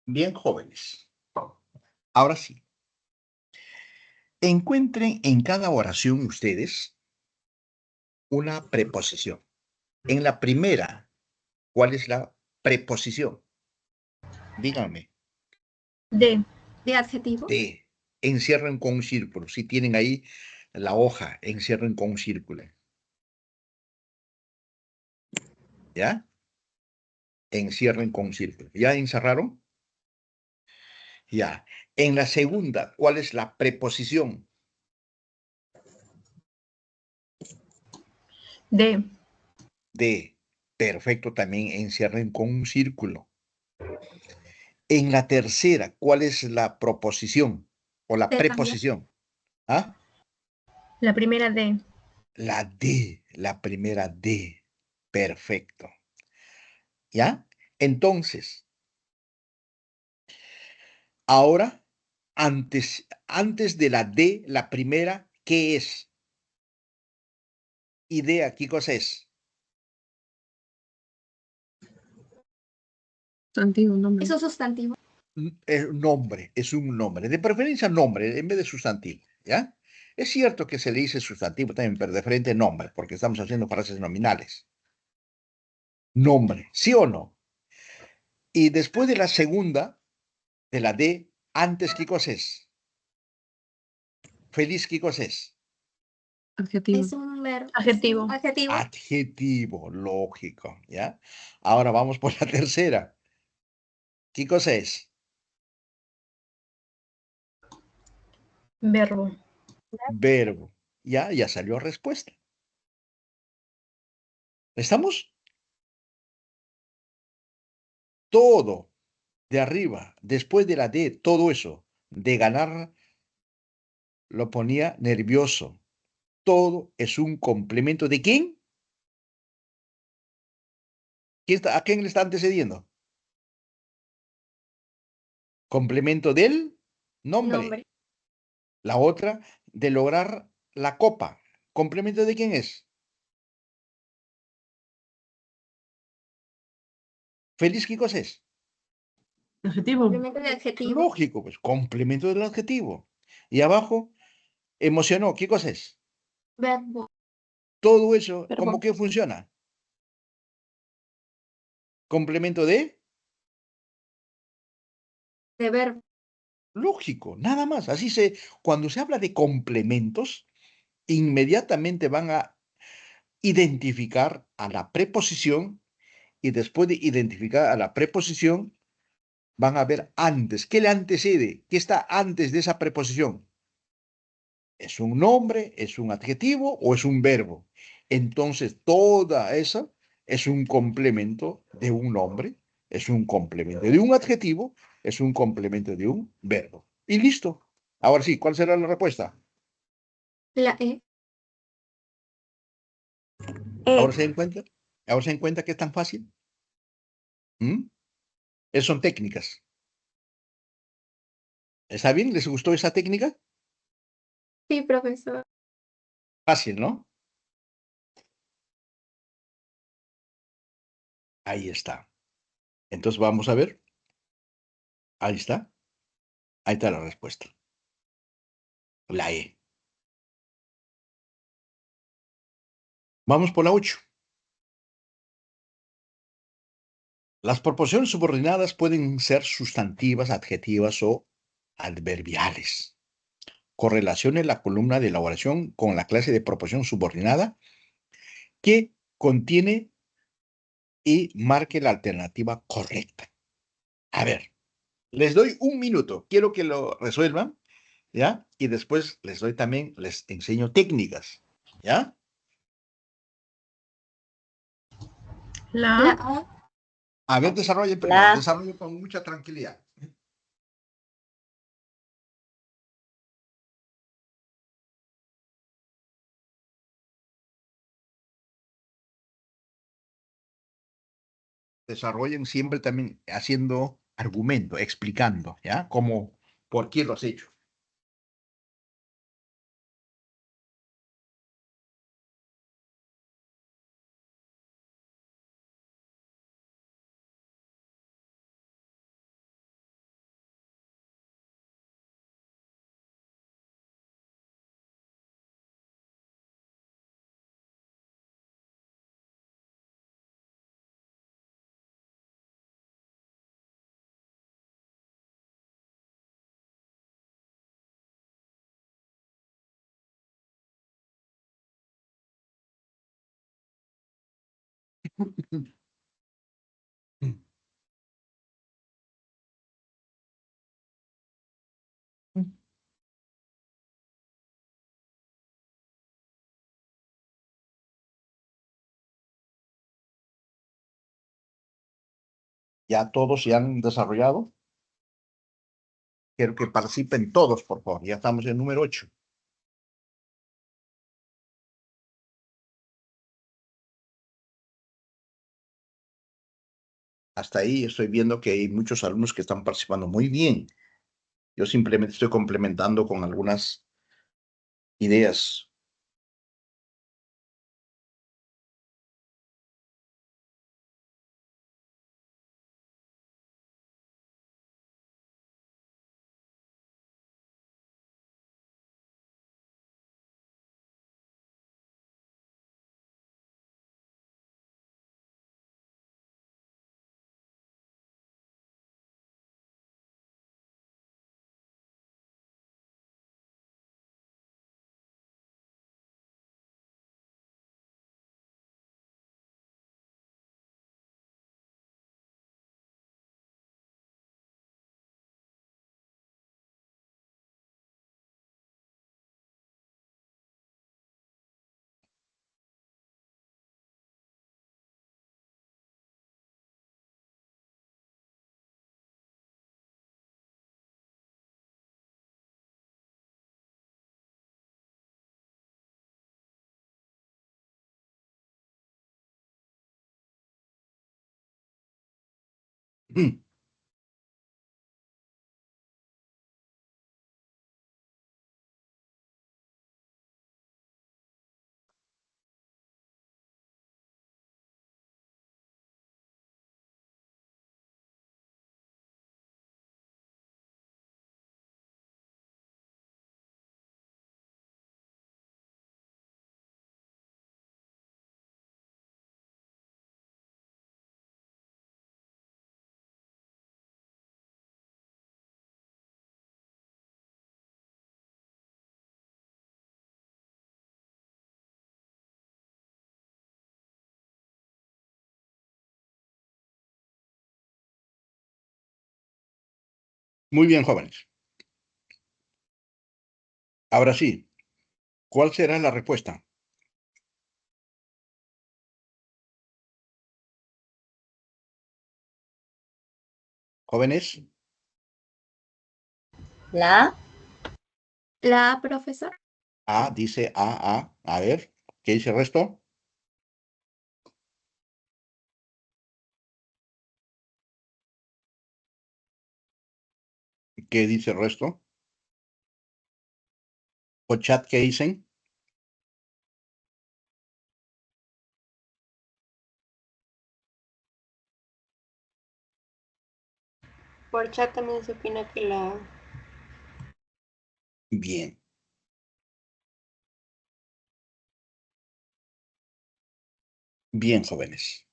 Bien, jóvenes. Ahora sí. Encuentren en cada oración ustedes una preposición. En la primera, ¿cuál es la preposición? Díganme. D. De adjetivo. D. Encierren con un círculo. Si tienen ahí la hoja, encierren con un círculo. ¿Ya? Encierren con un círculo. ¿Ya encerraron? Ya. En la segunda, ¿cuál es la preposición? D. D. Perfecto, también encierren con un círculo. En la tercera, ¿cuál es la proposición o la D también. preposición? ¿Ah? La primera D. La D, la primera D. Perfecto. ¿Ya? Entonces, ahora, antes de la D, la primera, ¿qué es? Idea, ¿qué cosa es? Sustantivo, nombre. Es un sustantivo. Nombre, es un nombre. De preferencia nombre, en vez de sustantivo. ¿Ya? Es cierto que se le dice sustantivo también, pero de frente nombre, porque estamos haciendo frases nominales. Nombre, ¿sí o no? Y después de la segunda, de la D, antes, ¿qué cosa es? Feliz, ¿qué cosa es? Adjetivo. Es un verbo. Adjetivo. Adjetivo. Adjetivo, lógico, ¿ya? Ahora vamos por la tercera. ¿Qué cosa es? Verbo. Verbo. Ya salió respuesta. ¿Estamos? Todo de arriba, después de la D, todo eso, de ganar, lo ponía nervioso. Todo es un complemento de ¿quién? ¿A quién le está antecediendo? Complemento del nombre. Nombre. La otra, de lograr la copa. ¿Complemento de quién es? ¿Feliz qué cosa es? Adjetivo. Complemento de adjetivo. Lógico, pues, complemento del adjetivo. Y abajo, emocionó, ¿qué cosa es? Verbo. Todo eso, Verbo. ¿cómo que funciona? Complemento de De verbo. lógico, nada más. Cuando se habla de complementos, inmediatamente van a identificar a la preposición y después de identificar a la preposición, van a ver antes. ¿Qué le antecede? ¿Qué está antes de esa preposición? ¿Es un nombre, es un adjetivo o es un verbo? Entonces, toda esa es un complemento de un nombre, es un complemento de un adjetivo, es un complemento de un verbo. Y listo. Ahora sí, ¿cuál será la respuesta? La E. ¿Ahora se dan cuenta? ¿Ahora se dan cuenta que es tan fácil? ¿Mm? Esas son técnicas. ¿Está bien? ¿Les gustó esa técnica? Sí, profesor. Fácil, ¿no? Ahí está. Entonces vamos a ver. Ahí está. Ahí está la respuesta. La E. Vamos por la 8. Las proposiciones subordinadas pueden ser sustantivas, adjetivas o adverbiales. Correlacione la columna de elaboración con la clase de proposición subordinada que contiene y marque la alternativa correcta. A ver, les doy un minuto. Quiero que lo resuelvan, ¿ya? Y después les enseño técnicas, ¿ya? La La A. A. A ver, desarrollen primero, La. desarrollen con mucha tranquilidad. Desarrollen siempre también haciendo argumento, explicando, ¿ya? Como, ¿por qué lo has hecho? Ya todos se han desarrollado. Quiero que participen todos, por favor. Ya estamos en número 8. Hasta ahí estoy viendo que hay muchos alumnos que están participando muy bien. Yo simplemente estoy complementando con algunas ideas. Muy bien, jóvenes. Ahora sí, ¿cuál será la respuesta? Jóvenes, La A. La A, profesor. A dice A. A ver, ¿qué dice el resto? ¿Qué dice el resto? ¿O chat qué dicen? Por chat también se opina que la A. Bien. Bien, jóvenes.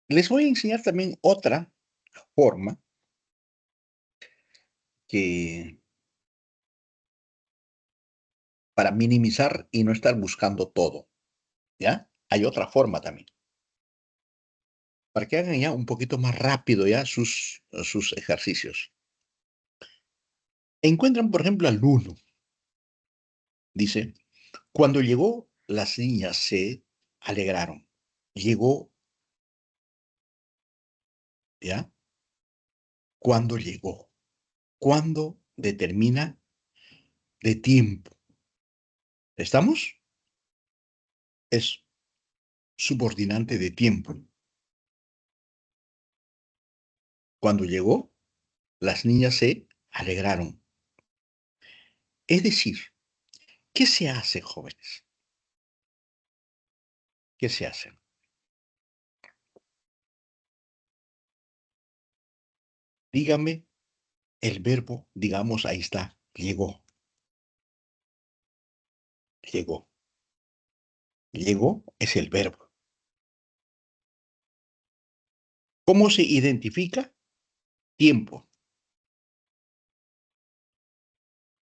Les voy a enseñar también otra forma que para minimizar y no estar buscando todo, ¿ya? Hay otra forma también. Para que hagan ya un poquito más rápido ya sus ejercicios. Encuentran, por ejemplo, al 1. Dice, cuando llegó, las niñas se alegraron. Llegó, ¿ya? Cuando llegó. Cuando determina de tiempo. ¿Estamos? Es subordinante de tiempo. Cuando llegó, las niñas se alegraron. Es decir, ¿qué se hace, jóvenes? ¿Qué se hace? Dígame el verbo, digamos, ahí está, llegó. Llegó. Llegó es el verbo. ¿Cómo se identifica? Tiempo.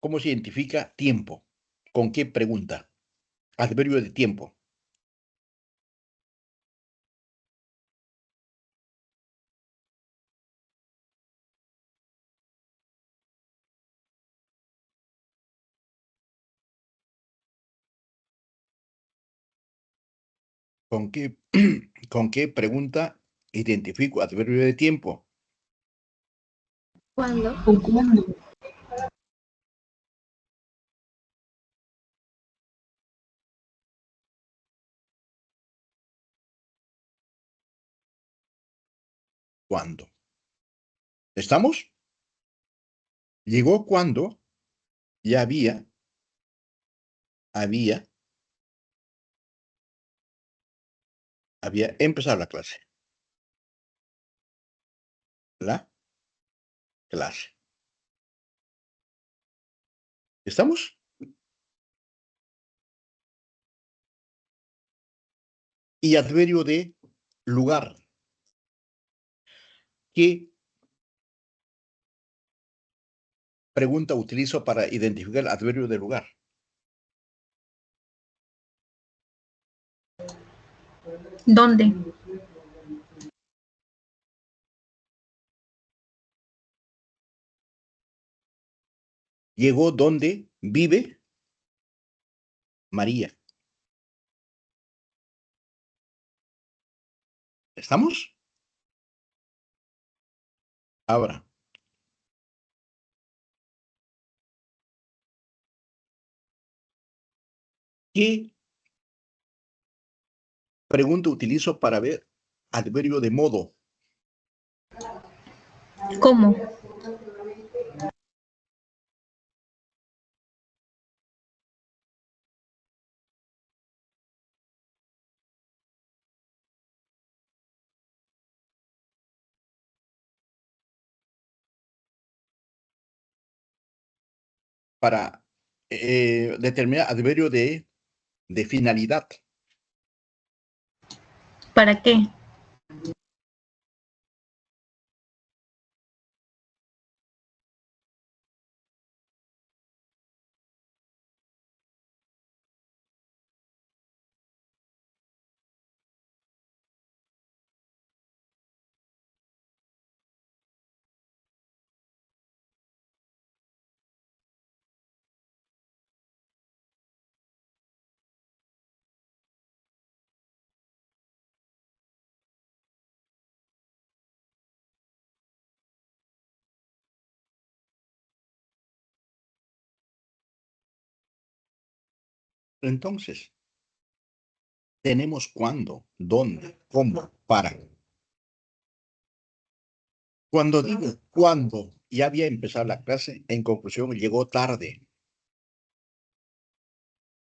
¿Cómo se identifica tiempo? ¿Con qué pregunta? Adverbio de tiempo. ¿Con qué, con qué pregunta identifico adverbio de tiempo? ¿Cuándo? ¿Con cuándo? ¿Cuándo? ¿Estamos? Llegó cuando ya había empezado la clase. La clase. ¿Estamos? Y adverbio de lugar. ¿Qué pregunta utilizo para identificar el adverbio de lugar? ¿Dónde? Llegó donde vive María. ¿Estamos? Ahora, ¿Qué pregunta utilizo para ver adverbio de modo? ¿Cómo? Para determinar adverbio de finalidad. ¿Para qué? Entonces, tenemos cuándo, dónde, cómo, para. Cuando digo cuándo, ya había empezado la clase, en conclusión, llegó tarde.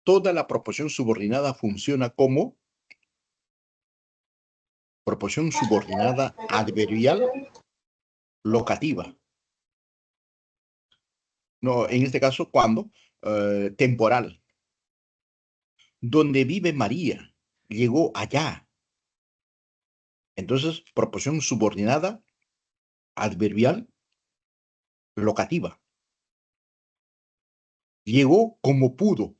Toda la proposición subordinada funciona como proposición subordinada adverbial locativa. No, en este caso, cuando, temporal. Donde vive María, llegó allá. Entonces, proposición subordinada adverbial locativa. Llegó como pudo.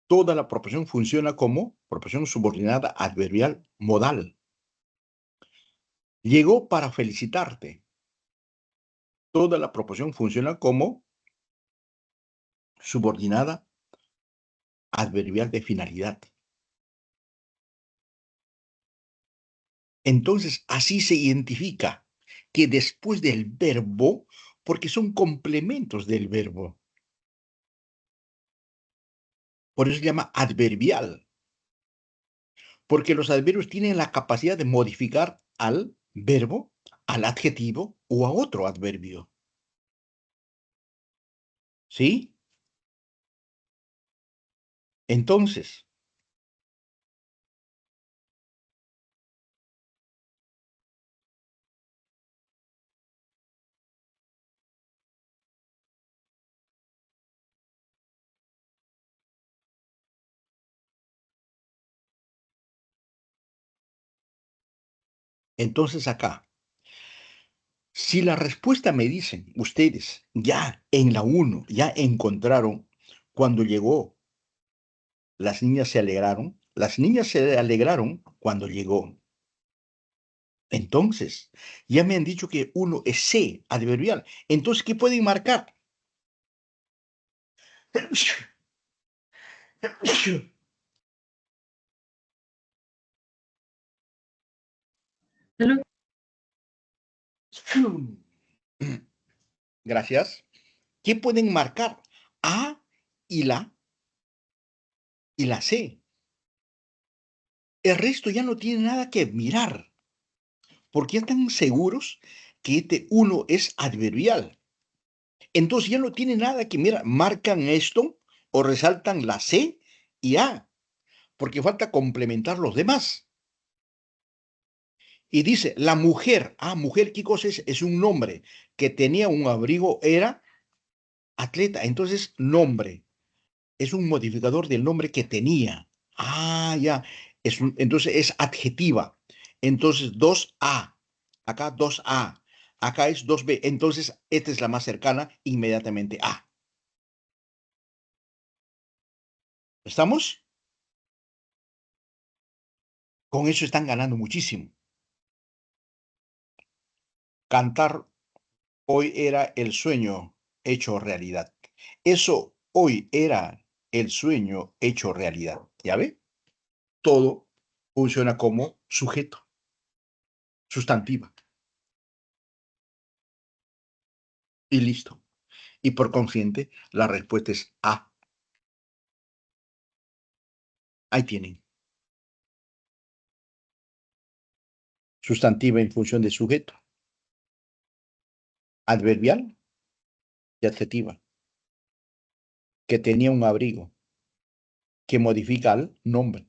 Toda la proposición funciona como proposición subordinada adverbial modal. Llegó para felicitarte. Toda la proposición funciona como subordinada adverbial de finalidad. Entonces, así se identifica que después del verbo, porque son complementos del verbo, por eso se llama adverbial, porque los adverbios tienen la capacidad de modificar al verbo, al adjetivo o a otro adverbio. ¿Sí? Entonces, acá, si la respuesta me dicen ustedes, ya en la 1, ya encontraron cuando llegó, las niñas se alegraron cuando llegó. Entonces, ya me han dicho que uno es C, adverbial. Entonces, ¿qué pueden marcar? Salud. Gracias. ¿Qué pueden marcar? A y la C. El resto ya no tiene nada que mirar, porque ya están seguros que este uno es adverbial. Entonces ya no tiene nada que mirar. Marcan esto o resaltan la C y A, porque falta complementar los demás. Y dice, la mujer, mujer, ¿qué cosa es? Es un nombre que tenía un abrigo, era atleta. Entonces, nombre, es un modificador del nombre que tenía. Ya, entonces es adjetiva. Entonces, 2A, acá 2A, acá es 2B. Entonces, esta es la más cercana, inmediatamente A. ¿Estamos? Con eso están ganando muchísimo. Cantar hoy era el sueño hecho realidad. Eso hoy era el sueño hecho realidad. ¿Ya ve? Todo funciona como sujeto, sustantiva. Y listo. Y por consiguiente, la respuesta es A. Ahí tienen. Sustantiva en función de sujeto. Adverbial y adjetiva. Que tenía un abrigo. Que modifica al nombre.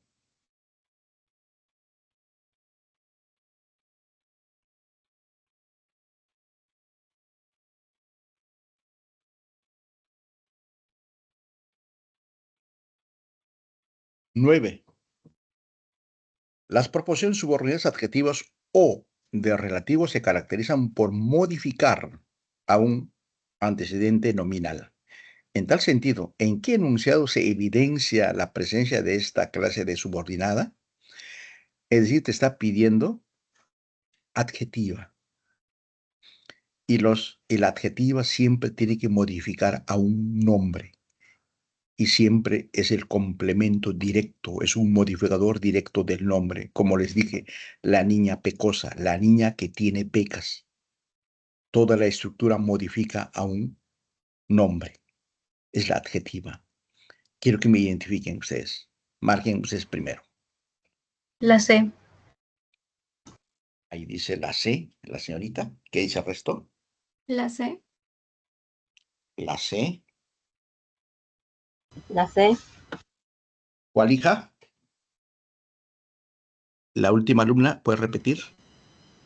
Nueve. Las proposiciones subordinadas adjetivas o de relativo se caracterizan por modificar a un antecedente nominal. En tal sentido, ¿en qué enunciado se evidencia la presencia de esta clase de subordinada? Es decir, te está pidiendo adjetiva. Y el adjetiva siempre tiene que modificar a un nombre. Y siempre es el complemento directo, es un modificador directo del nombre. Como les dije, la niña pecosa, la niña que tiene pecas. Toda la estructura modifica a un nombre. Es la adjetiva. Quiero que me identifiquen ustedes. Marquen ustedes primero. La C. Ahí dice la C, la señorita. ¿Qué dice el resto? La C. La C. La C. ¿Cuál hija? La última alumna, ¿puede repetir?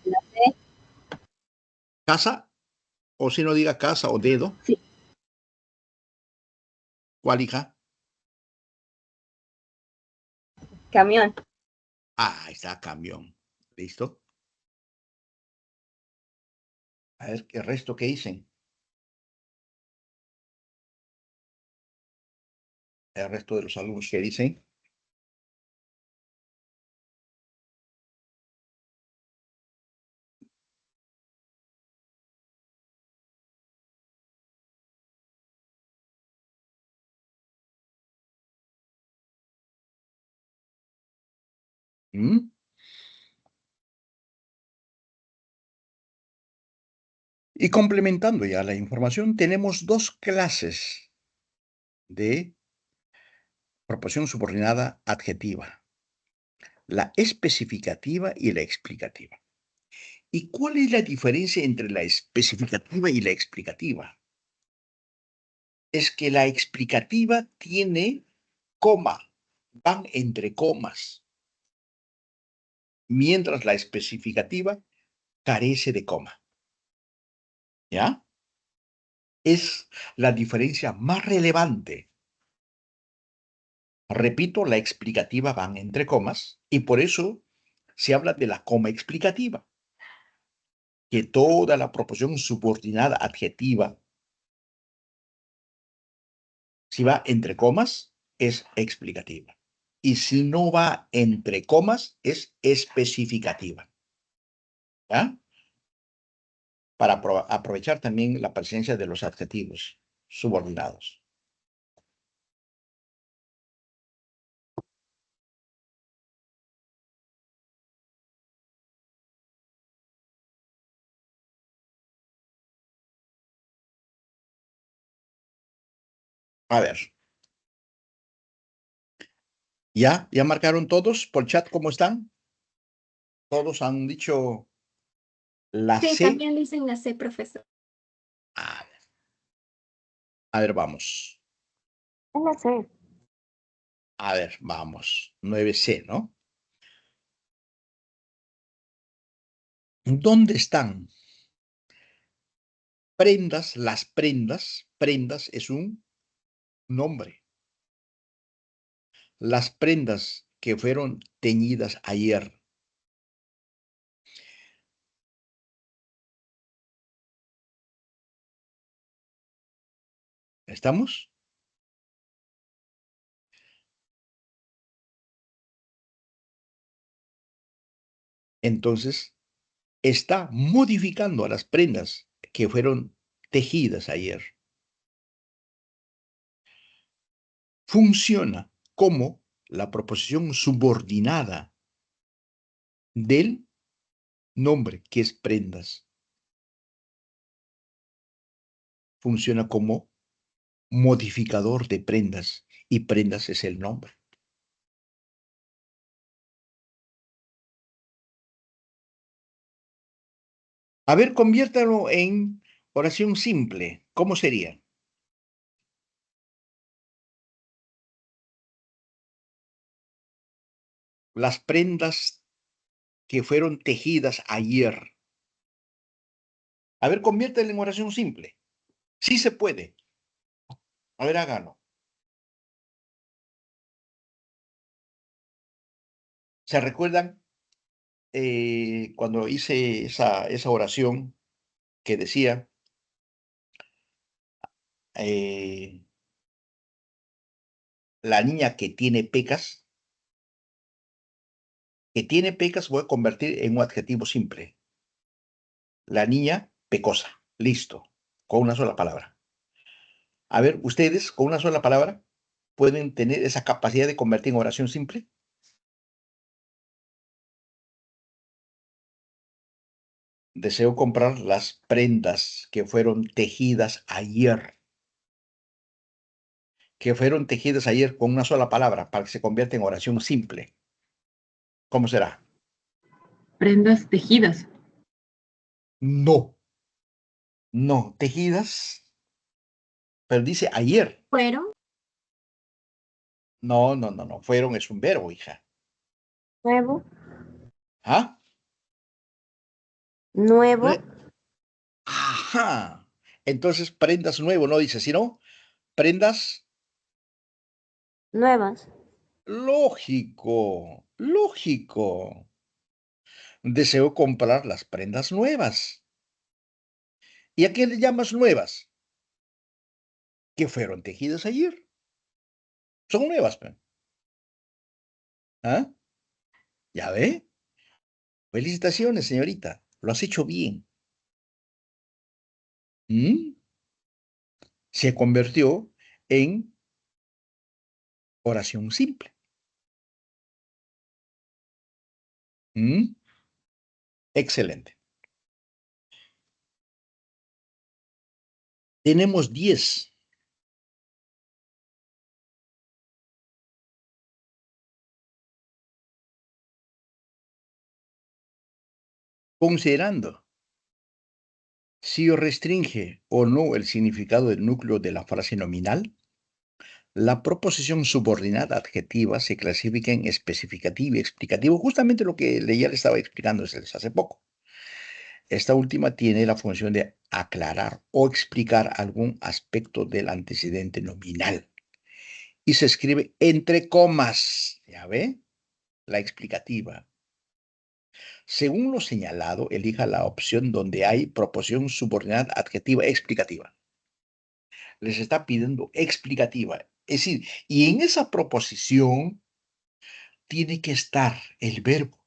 La C. ¿Casa? O si no diga casa o dedo. Sí. ¿Cuál hija? Camión. Ah, ahí está, camión. ¿Listo? A ver, ¿el resto qué dicen? El resto de los alumnos, ¿qué dicen? ¿Mm? Y complementando ya la información, tenemos dos clases de proposición subordinada adjetiva. La especificativa y la explicativa. ¿Y cuál es la diferencia entre la especificativa y la explicativa? Es que la explicativa tiene coma, van entre comas, mientras la especificativa carece de coma. ¿Ya? Es la diferencia más relevante. Repito, la explicativa van entre comas y por eso se habla de la coma explicativa, que toda la proposición subordinada adjetiva, si va entre comas, es explicativa. Y si no va entre comas, es especificativa. ¿Ya? Para aprovechar también la presencia de los adjetivos subordinados. A ver. ¿Ya? ¿Ya marcaron todos por chat cómo están? Todos han dicho la Sí, C. también dicen la C, profesor. A ver, vamos. La C. A ver, vamos. 9C, ¿no? ¿Dónde están? Prendas, las prendas. Prendas es un nombre. Las prendas que fueron teñidas ayer. ¿Estamos? Entonces, está modificando a las prendas que fueron tejidas ayer. Funciona como la proposición subordinada del nombre, que es prendas. Funciona como modificador de prendas y prendas es el nombre. A ver, conviértalo en oración simple. ¿Cómo sería? Las prendas que fueron tejidas ayer. A ver, conviértelo en oración simple. Sí se puede. A ver, hágalo. ¿Se recuerdan cuando hice esa oración que decía, eh, la niña que tiene pecas? Que tiene pecas voy a convertir en un adjetivo simple. La niña pecosa. Listo. Con una sola palabra. A ver, ustedes con una sola palabra pueden tener esa capacidad de convertir en oración simple. Deseo comprar las prendas que fueron tejidas ayer. Que fueron tejidas ayer con una sola palabra para que se convierta en oración simple. ¿Cómo será? Prendas tejidas. No, no, tejidas, pero dice ayer. Fueron. No, no, no, no, fueron es un verbo, hija. Nuevo. ¿Ah? Nuevo. Ajá. Entonces, prendas nuevo, no dice, sino prendas. Nuevas. Lógico, lógico. Deseo comprar las prendas nuevas. ¿Y a qué le llamas nuevas? Que fueron tejidas ayer. Son nuevas, pe. ¿Ah? ¿Ya ve? Felicitaciones, señorita. Lo has hecho bien. ¿Mm? Se convirtió en oración simple. ¿Mm? Excelente. Tenemos 10. Considerando si restringe o no el significado del núcleo de la frase nominal, la proposición subordinada adjetiva se clasifica en especificativo y explicativo, justamente lo que ya le estaba explicando hace poco. Esta última tiene la función de aclarar o explicar algún aspecto del antecedente nominal y se escribe entre comas. ¿Ya ve? La explicativa. Según lo señalado, elija la opción donde hay proposición subordinada adjetiva explicativa. Les está pidiendo explicativa. Es decir, y en esa proposición tiene que estar el verbo.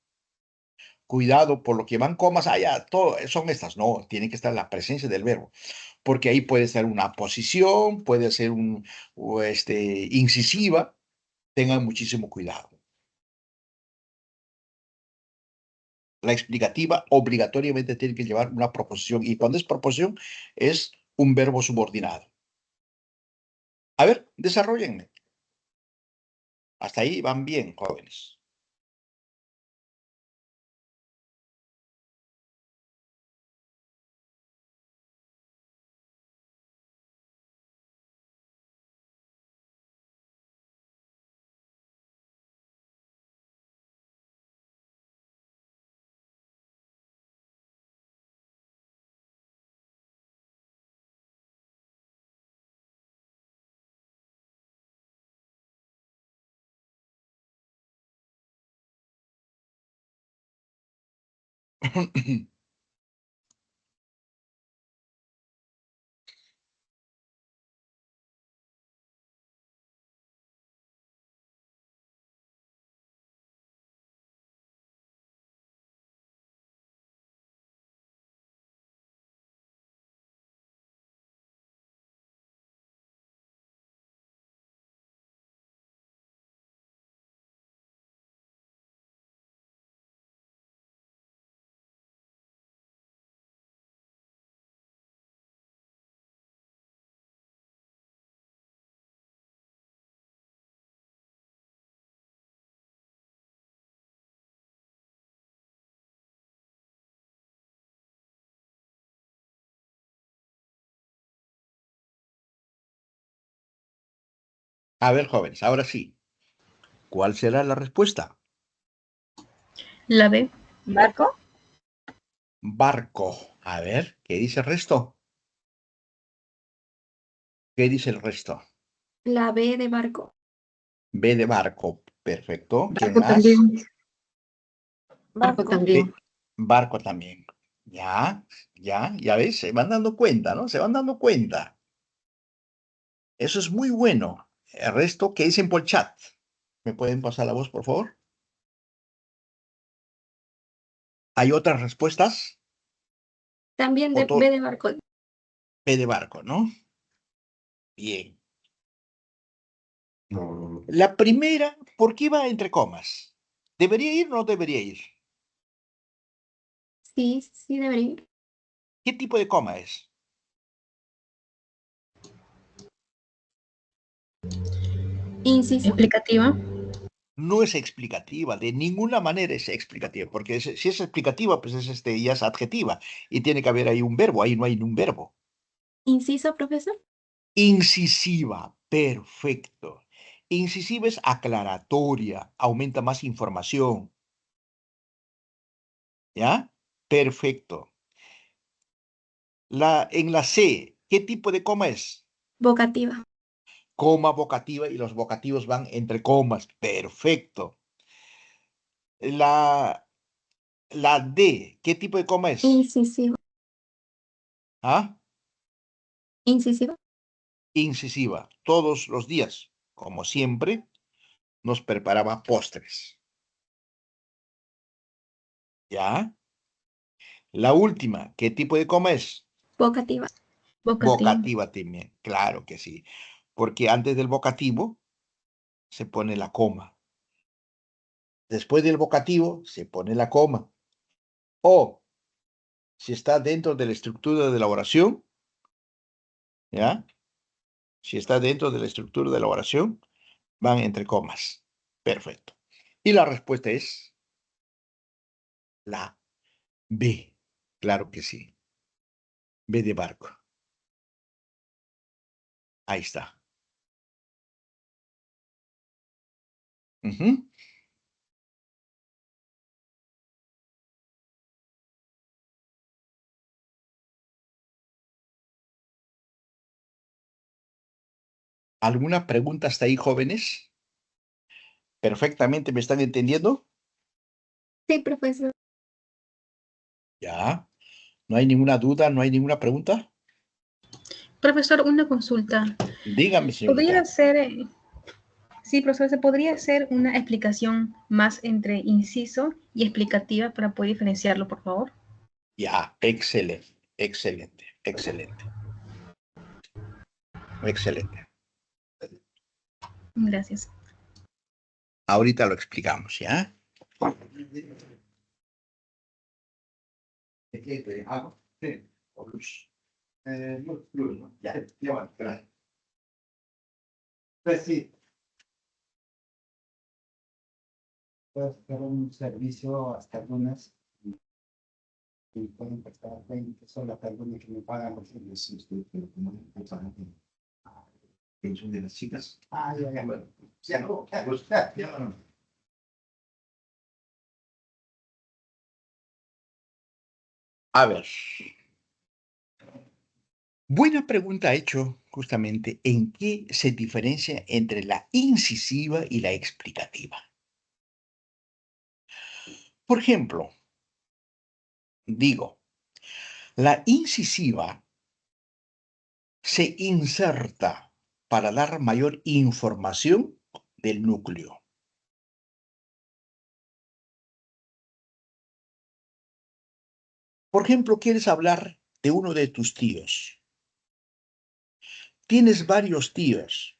Cuidado, por lo que van comas, allá, todo, son estas. No, tiene que estar la presencia del verbo. Porque ahí puede ser una posición, puede ser incisiva. Tengan muchísimo cuidado. La explicativa obligatoriamente tiene que llevar una proposición. Y cuando es proposición, es un verbo subordinado. A ver, desarrollenme. Hasta ahí van bien, jóvenes. A ver, jóvenes, ahora sí. ¿Cuál será la respuesta? La B. ¿Barco? Barco. A ver, ¿qué dice el resto? ¿Qué dice el resto? La B de barco. B de barco. Perfecto. ¿Quién Barco más? también. Barco. También. Barco también. Ya ves, se van dando cuenta, ¿no? Se van dando cuenta. Eso es muy bueno. El resto, ¿qué dicen por chat? ¿Me pueden pasar la voz, por favor? ¿Hay otras respuestas? También de Otro B de barco. B de barco, ¿no? Bien. La primera, ¿por qué va entre comas? ¿Debería ir o no debería ir? Sí, sí debería ir. ¿Qué tipo de coma es? Inciso. Explicativa. No es explicativa, de ninguna manera es explicativa, porque si es explicativa, pues ya es adjetiva y tiene que haber ahí un verbo, ahí no hay un verbo. Inciso, profesor. Incisiva, perfecto. Incisiva es aclaratoria, aumenta más información. ¿Ya? Perfecto. En la C, ¿qué tipo de coma es? Vocativa. Coma vocativa y los vocativos van entre comas. Perfecto. La D, ¿qué tipo de coma es? Incisiva. ¿Ah? Incisiva. Incisiva. Todos los días, como siempre, nos preparaba postres. ¿Ya? La última, ¿qué tipo de coma es? Vocativa. Vocativa. Vocativa también, claro que sí. Porque antes del vocativo se pone la coma. Después del vocativo se pone la coma. O si está dentro de la estructura de la oración, ¿ya? Si está dentro de la estructura de la oración, van entre comas. Perfecto. Y la respuesta es la B. Claro que sí. B de barco. Ahí está. Ujú. ¿Alguna pregunta hasta ahí, jóvenes? ¿Perfectamente me están entendiendo? Sí, profesor. Ya. ¿No hay ninguna duda? ¿No hay ninguna pregunta? Profesor, una consulta. Dígame, ¿Podría señorita. ser, sí, profesor, ¿se podría hacer una explicación más entre inciso y explicativa para poder diferenciarlo, por favor? Ya, excelente, excelente, excelente, excelente. Gracias. Ahorita lo explicamos, ¿ya? Pues sí, puedes hacer un servicio hasta el lunes y pueden prestar 20 soles hasta el lunes que me pagan los servicios. Pensión de las chicas. Ah, ya. Bueno, ya no, ya no. A ver. Buena pregunta ha hecho justamente en qué se diferencia entre la incisiva y la explicativa. Por ejemplo, digo, la incisiva se inserta para dar mayor información del núcleo. Por ejemplo, quieres hablar de uno de tus tíos. Tienes varios tíos,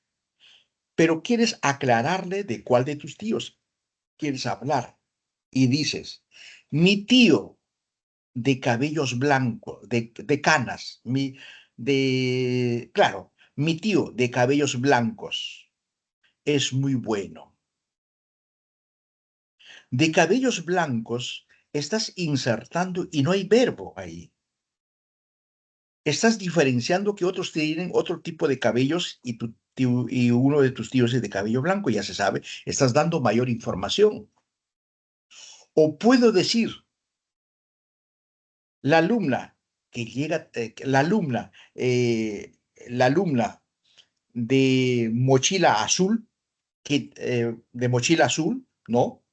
pero quieres aclararle de cuál de tus tíos quieres hablar. Y dices, mi tío de cabellos blancos, de canas, claro, mi tío de cabellos blancos es muy bueno. De cabellos blancos estás insertando y no hay verbo ahí. Estás diferenciando que otros tienen otro tipo de cabellos y tú y uno de tus tíos es de cabello blanco, ya se sabe, estás dando mayor información. O puedo decir, la alumna que llega, la alumna de mochila azul, de mochila azul, ¿no?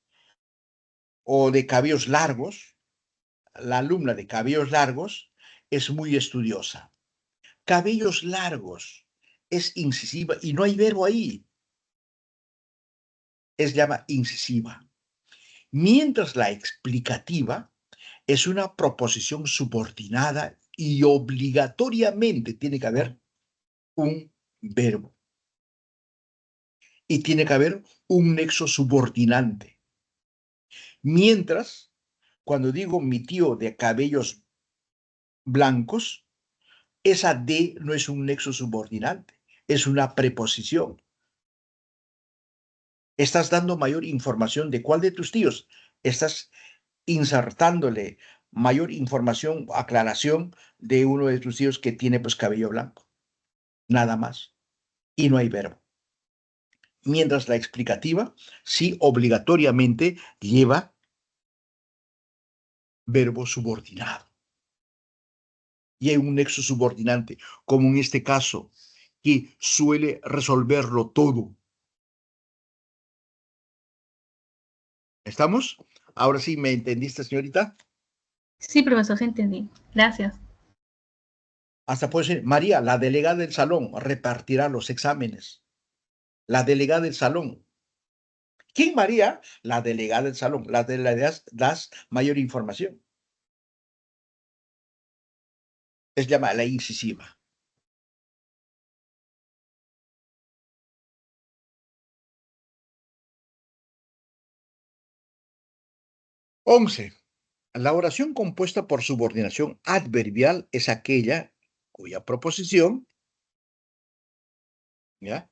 O de cabellos largos, la alumna de cabellos largos es muy estudiosa. Cabellos largos es incisiva y no hay verbo ahí. Es llama incisiva. Mientras la explicativa es una proposición subordinada y obligatoriamente tiene que haber un verbo. Y tiene que haber un nexo subordinante. Mientras, cuando digo mi tío de cabellos blancos, esa de no es un nexo subordinante, es una preposición. Estás dando mayor información de cuál de tus tíos. Estás insertándole mayor información, aclaración de uno de tus tíos que tiene pues cabello blanco. Nada más. Y no hay verbo. Mientras la explicativa sí obligatoriamente lleva verbo subordinado. Y hay un nexo subordinante, como en este caso, que suele resolverlo todo. ¿Estamos? Ahora sí, ¿me entendiste, señorita? Sí, profesor, sí entendí. Gracias. Hasta puede ser, María, la delegada del salón, repartirá los exámenes. La delegada del salón. ¿Quién, María? La delegada del salón. La delegada das mayor información. Es llamada la incisiva. Once. La oración compuesta por subordinación adverbial es aquella cuya proposición, ¿ya?,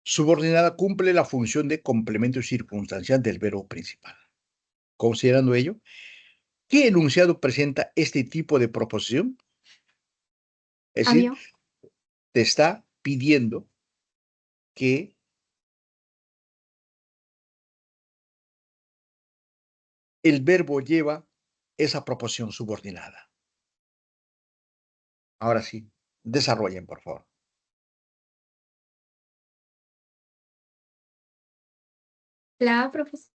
subordinada cumple la función de complemento circunstancial del verbo principal. Considerando ello, ¿qué enunciado presenta este tipo de proposición? Es decir, Había. te está pidiendo que el verbo lleva esa proposición subordinada. Ahora sí, desarrollen, por favor. La profesora.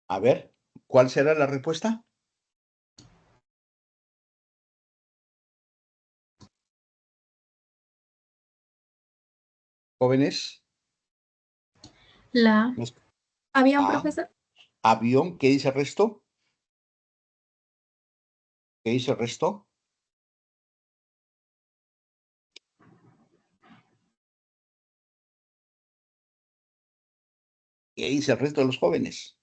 A ver, ¿cuál será la respuesta? Jóvenes. La Los- avión, A, profesor. avión, ¿qué dice el resto? ¿Qué dice el resto? ¿Qué dice el resto de los jóvenes?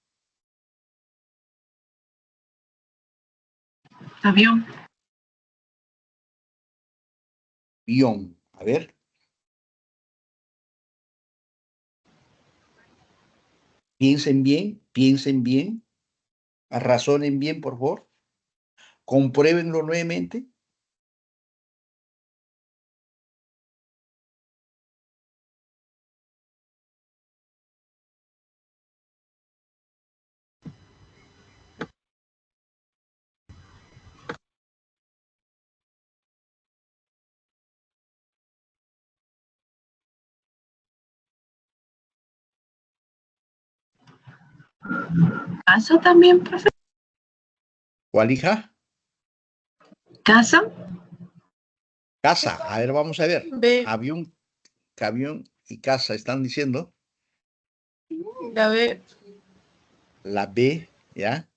Avión. Avión. A ver. Piensen bien, razonen bien, por favor. Compruébenlo nuevamente. ¿Casa también, profe? ¿Cuál hija? ¿Casa? Casa. A ver, vamos a ver. B. Avión, camión y casa están diciendo. La B. La B, ¿ya?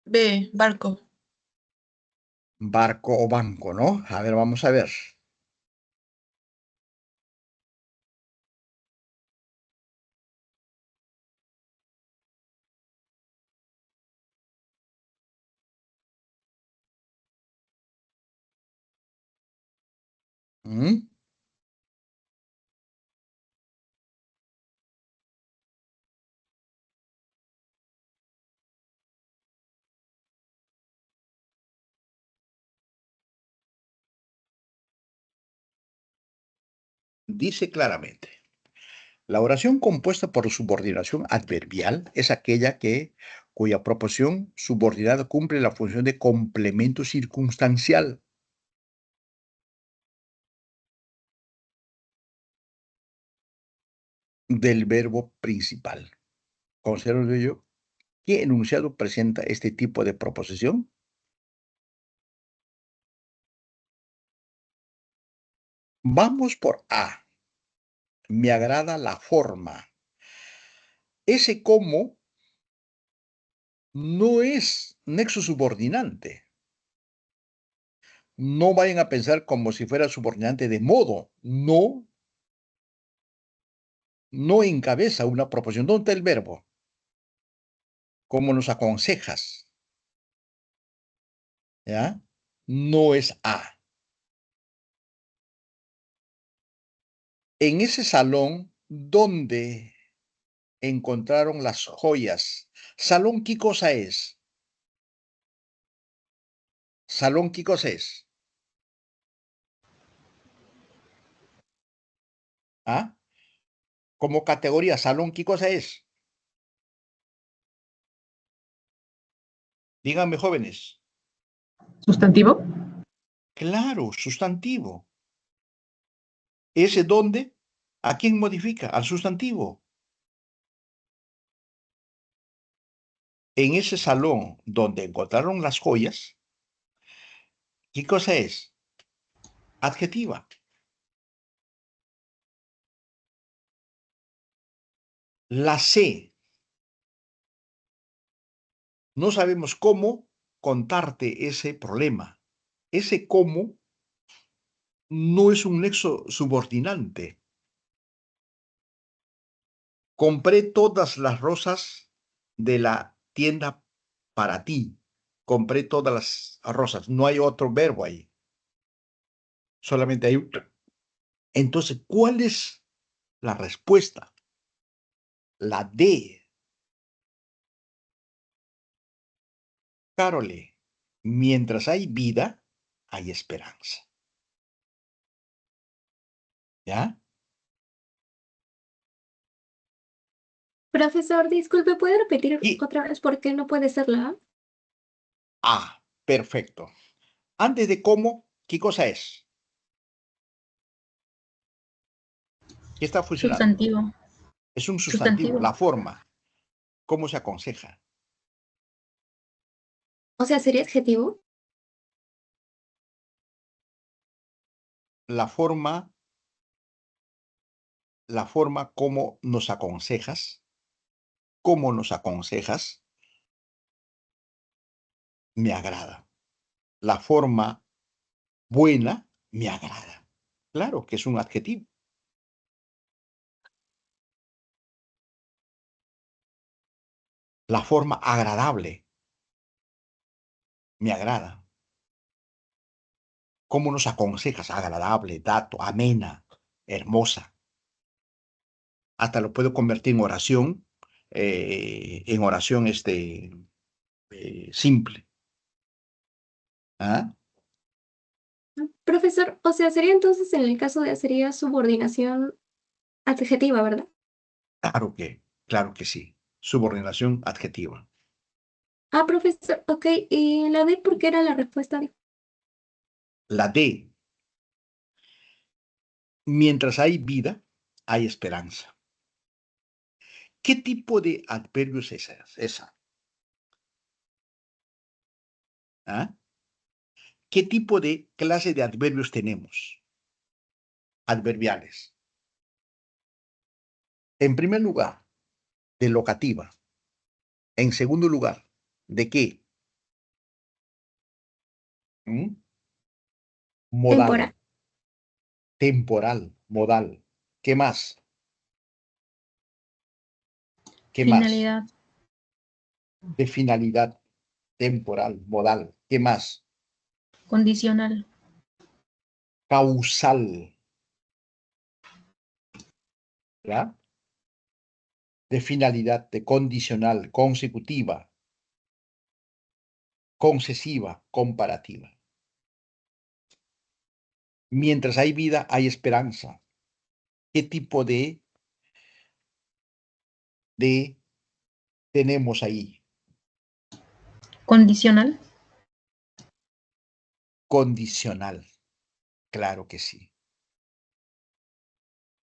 B. Barco. Barco o banco, ¿no? A ver, vamos a ver. ¿Mm? Dice claramente. La oración compuesta por subordinación adverbial es aquella cuya proposición subordinada cumple la función de complemento circunstancial del verbo principal. Considero yo qué enunciado presenta este tipo de proposición. Vamos por A. Me agrada la forma. Ese como no es nexo subordinante. No vayan a pensar como si fuera subordinante de modo. No, no encabeza una proposición. ¿Dónde está el verbo? Como nos aconsejas. ¿Ya? No es A. En ese salón donde encontraron las joyas. ¿Salón qué cosa es? ¿Salón qué cosa es? ¿Ah? Como categoría, ¿salón qué cosa es? Díganme, jóvenes. ¿Sustantivo? Claro, sustantivo. ¿Ese dónde? ¿A quién modifica? Al sustantivo. En ese salón donde encontraron las joyas, ¿qué cosa es? Adjetiva. La C. No sabemos cómo contarte ese problema. Ese cómo no es un nexo subordinante. Compré todas las rosas de la tienda para ti. Compré todas las rosas. No hay otro verbo ahí. Solamente hay un. Entonces, ¿cuál es la respuesta? La D. Carole, mientras hay vida, hay esperanza. ¿Ya? Profesor, disculpe, ¿puede repetir Y, otra vez por qué no puede ser la A? perfecto. Antes de cómo, ¿qué cosa es? ¿Qué está funcionando? Sustantivo. Es un sustantivo, Sustantivo. la forma. ¿Cómo se aconseja? O sea, ¿sería adjetivo? La forma, cómo nos aconsejas, me agrada. La forma buena me agrada. Claro que es un adjetivo. La forma agradable me agrada. ¿Cómo nos aconsejas? Agradable, dato, amena, hermosa. Hasta lo puedo convertir en oración simple. ¿Ah? Profesor, o sea, sería entonces en el caso de sería subordinación adjetiva, ¿verdad? Claro que sí. Subordinación adjetiva. Ah, profesor, ok. ¿Y la D por qué era la respuesta D? La D. Mientras hay vida, hay esperanza. ¿Qué tipo de adverbio es esa? ¿Ah? ¿Qué tipo de clase de adverbios tenemos? Adverbiales. En primer lugar, de locativa. En segundo lugar, ¿de qué? ¿Mm? Modal, Temporal. temporal, modal. ¿Qué más? ¿Qué más? Finalidad. De finalidad, temporal, modal. ¿Qué más? Condicional. Causal, ¿ya? De finalidad, de condicional, consecutiva, concesiva, comparativa. Mientras hay vida, hay esperanza. ¿Qué tipo de tenemos ahí? Condicional. Condicional. Claro que sí.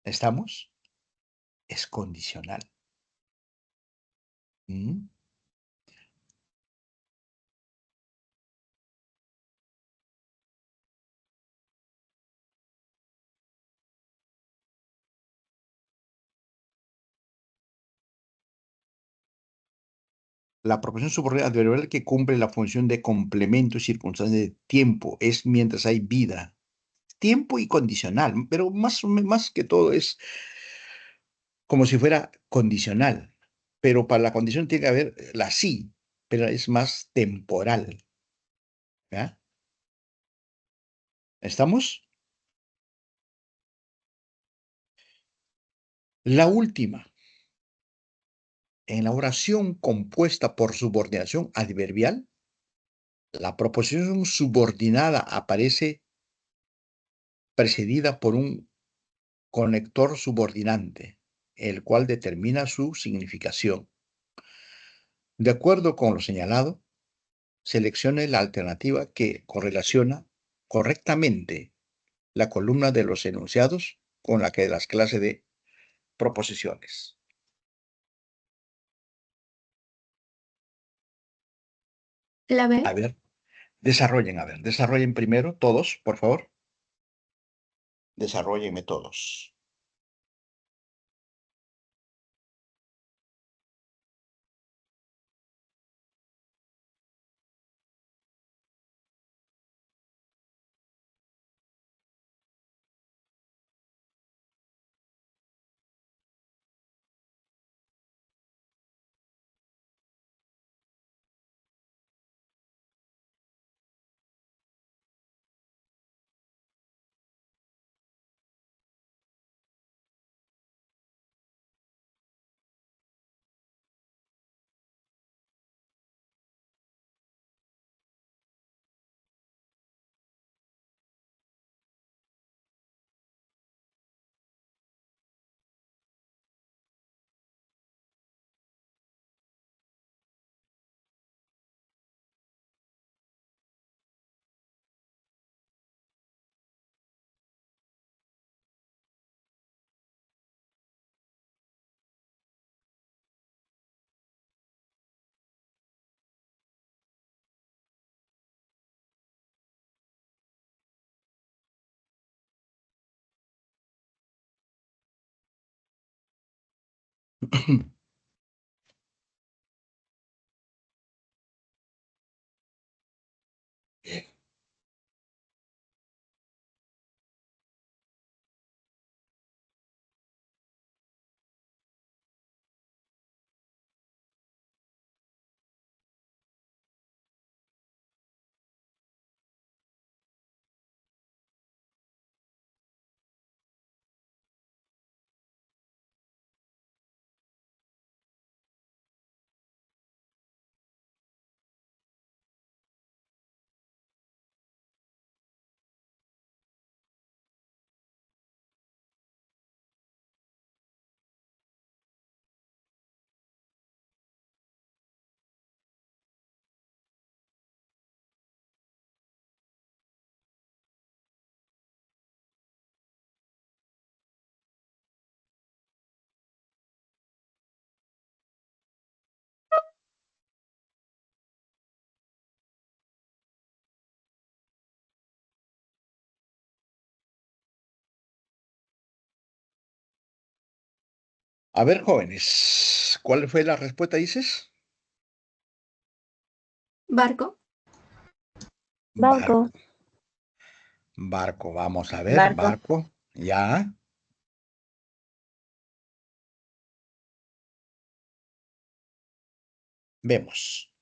¿Estamos? Es condicional. ¿Mm? La proposición subordinada adverbial que cumple la función de complemento y circunstancia de tiempo es mientras hay vida. Tiempo y condicional, pero más que todo es como si fuera condicional. Pero para la condición tiene que haber la sí, pero es más temporal. ¿Ya? ¿Estamos? La última. En la oración compuesta por subordinación adverbial, la proposición subordinada aparece precedida por un conector subordinante, el cual determina su significación. De acuerdo con lo señalado, seleccione la alternativa que correlaciona correctamente la columna de los enunciados con la que de las clases de proposiciones. La B. A ver, desarrollen primero todos, por favor. Desarrollenme todos. A ver, jóvenes, ¿cuál fue la respuesta, dices? Barco. Barco. Barco, vamos a ver, Barco. barco, ya. Vemos.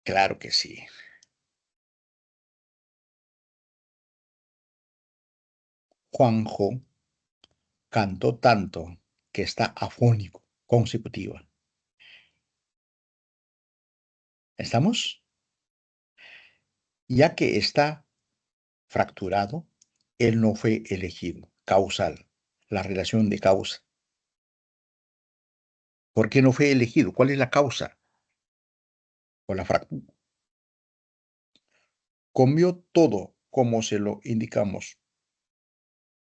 Claro que sí. Juanjo cantó tanto que está afónico, consecutiva. ¿Estamos? Ya que está fracturado, él no fue elegido. Causal, la relación de causa. ¿Por qué no fue elegido? ¿Cuál es la causa? O la fractura. Comió todo como se lo indicamos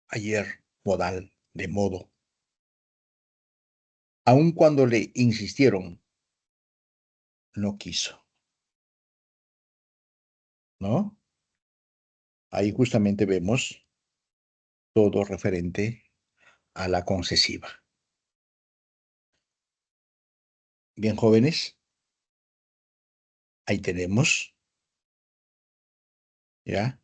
ayer, modal, de modo. Aun cuando le insistieron, no quiso. ¿No? Ahí justamente vemos todo referente a la concesiva. Bien, jóvenes, ahí tenemos, ¿ya?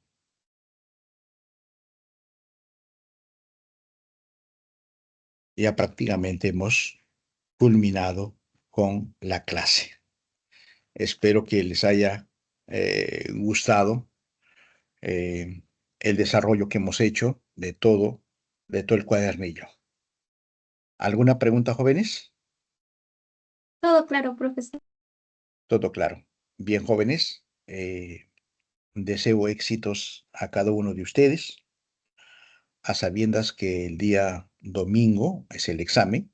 Ya prácticamente hemos culminado con la clase. Espero que les haya gustado el desarrollo que hemos hecho de todo el cuadernillo. ¿Alguna pregunta, jóvenes? Todo claro, profesor. Todo claro. Bien, jóvenes, deseo éxitos a cada uno de ustedes, a sabiendas que el día domingo es el examen.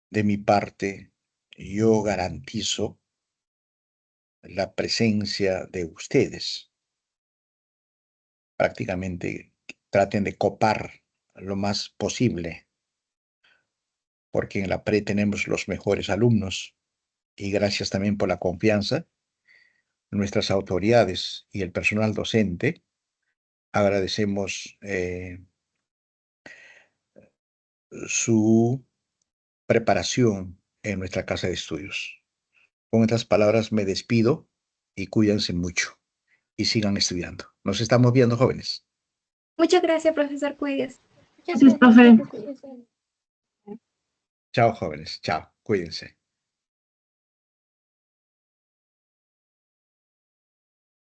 De mi parte, yo garantizo la presencia de ustedes. Prácticamente traten de copar lo más posible, porque en la pre tenemos los mejores alumnos y gracias también por la confianza, nuestras autoridades y el personal docente, agradecemos su preparación en nuestra casa de estudios. Con estas palabras me despido y cuídense mucho y sigan estudiando. Nos estamos viendo, jóvenes. Muchas gracias, profesor. Cuídese. Muchas Gracias, gracias, profe. profe, cuídese. Chao, jóvenes. Chao. Cuídense.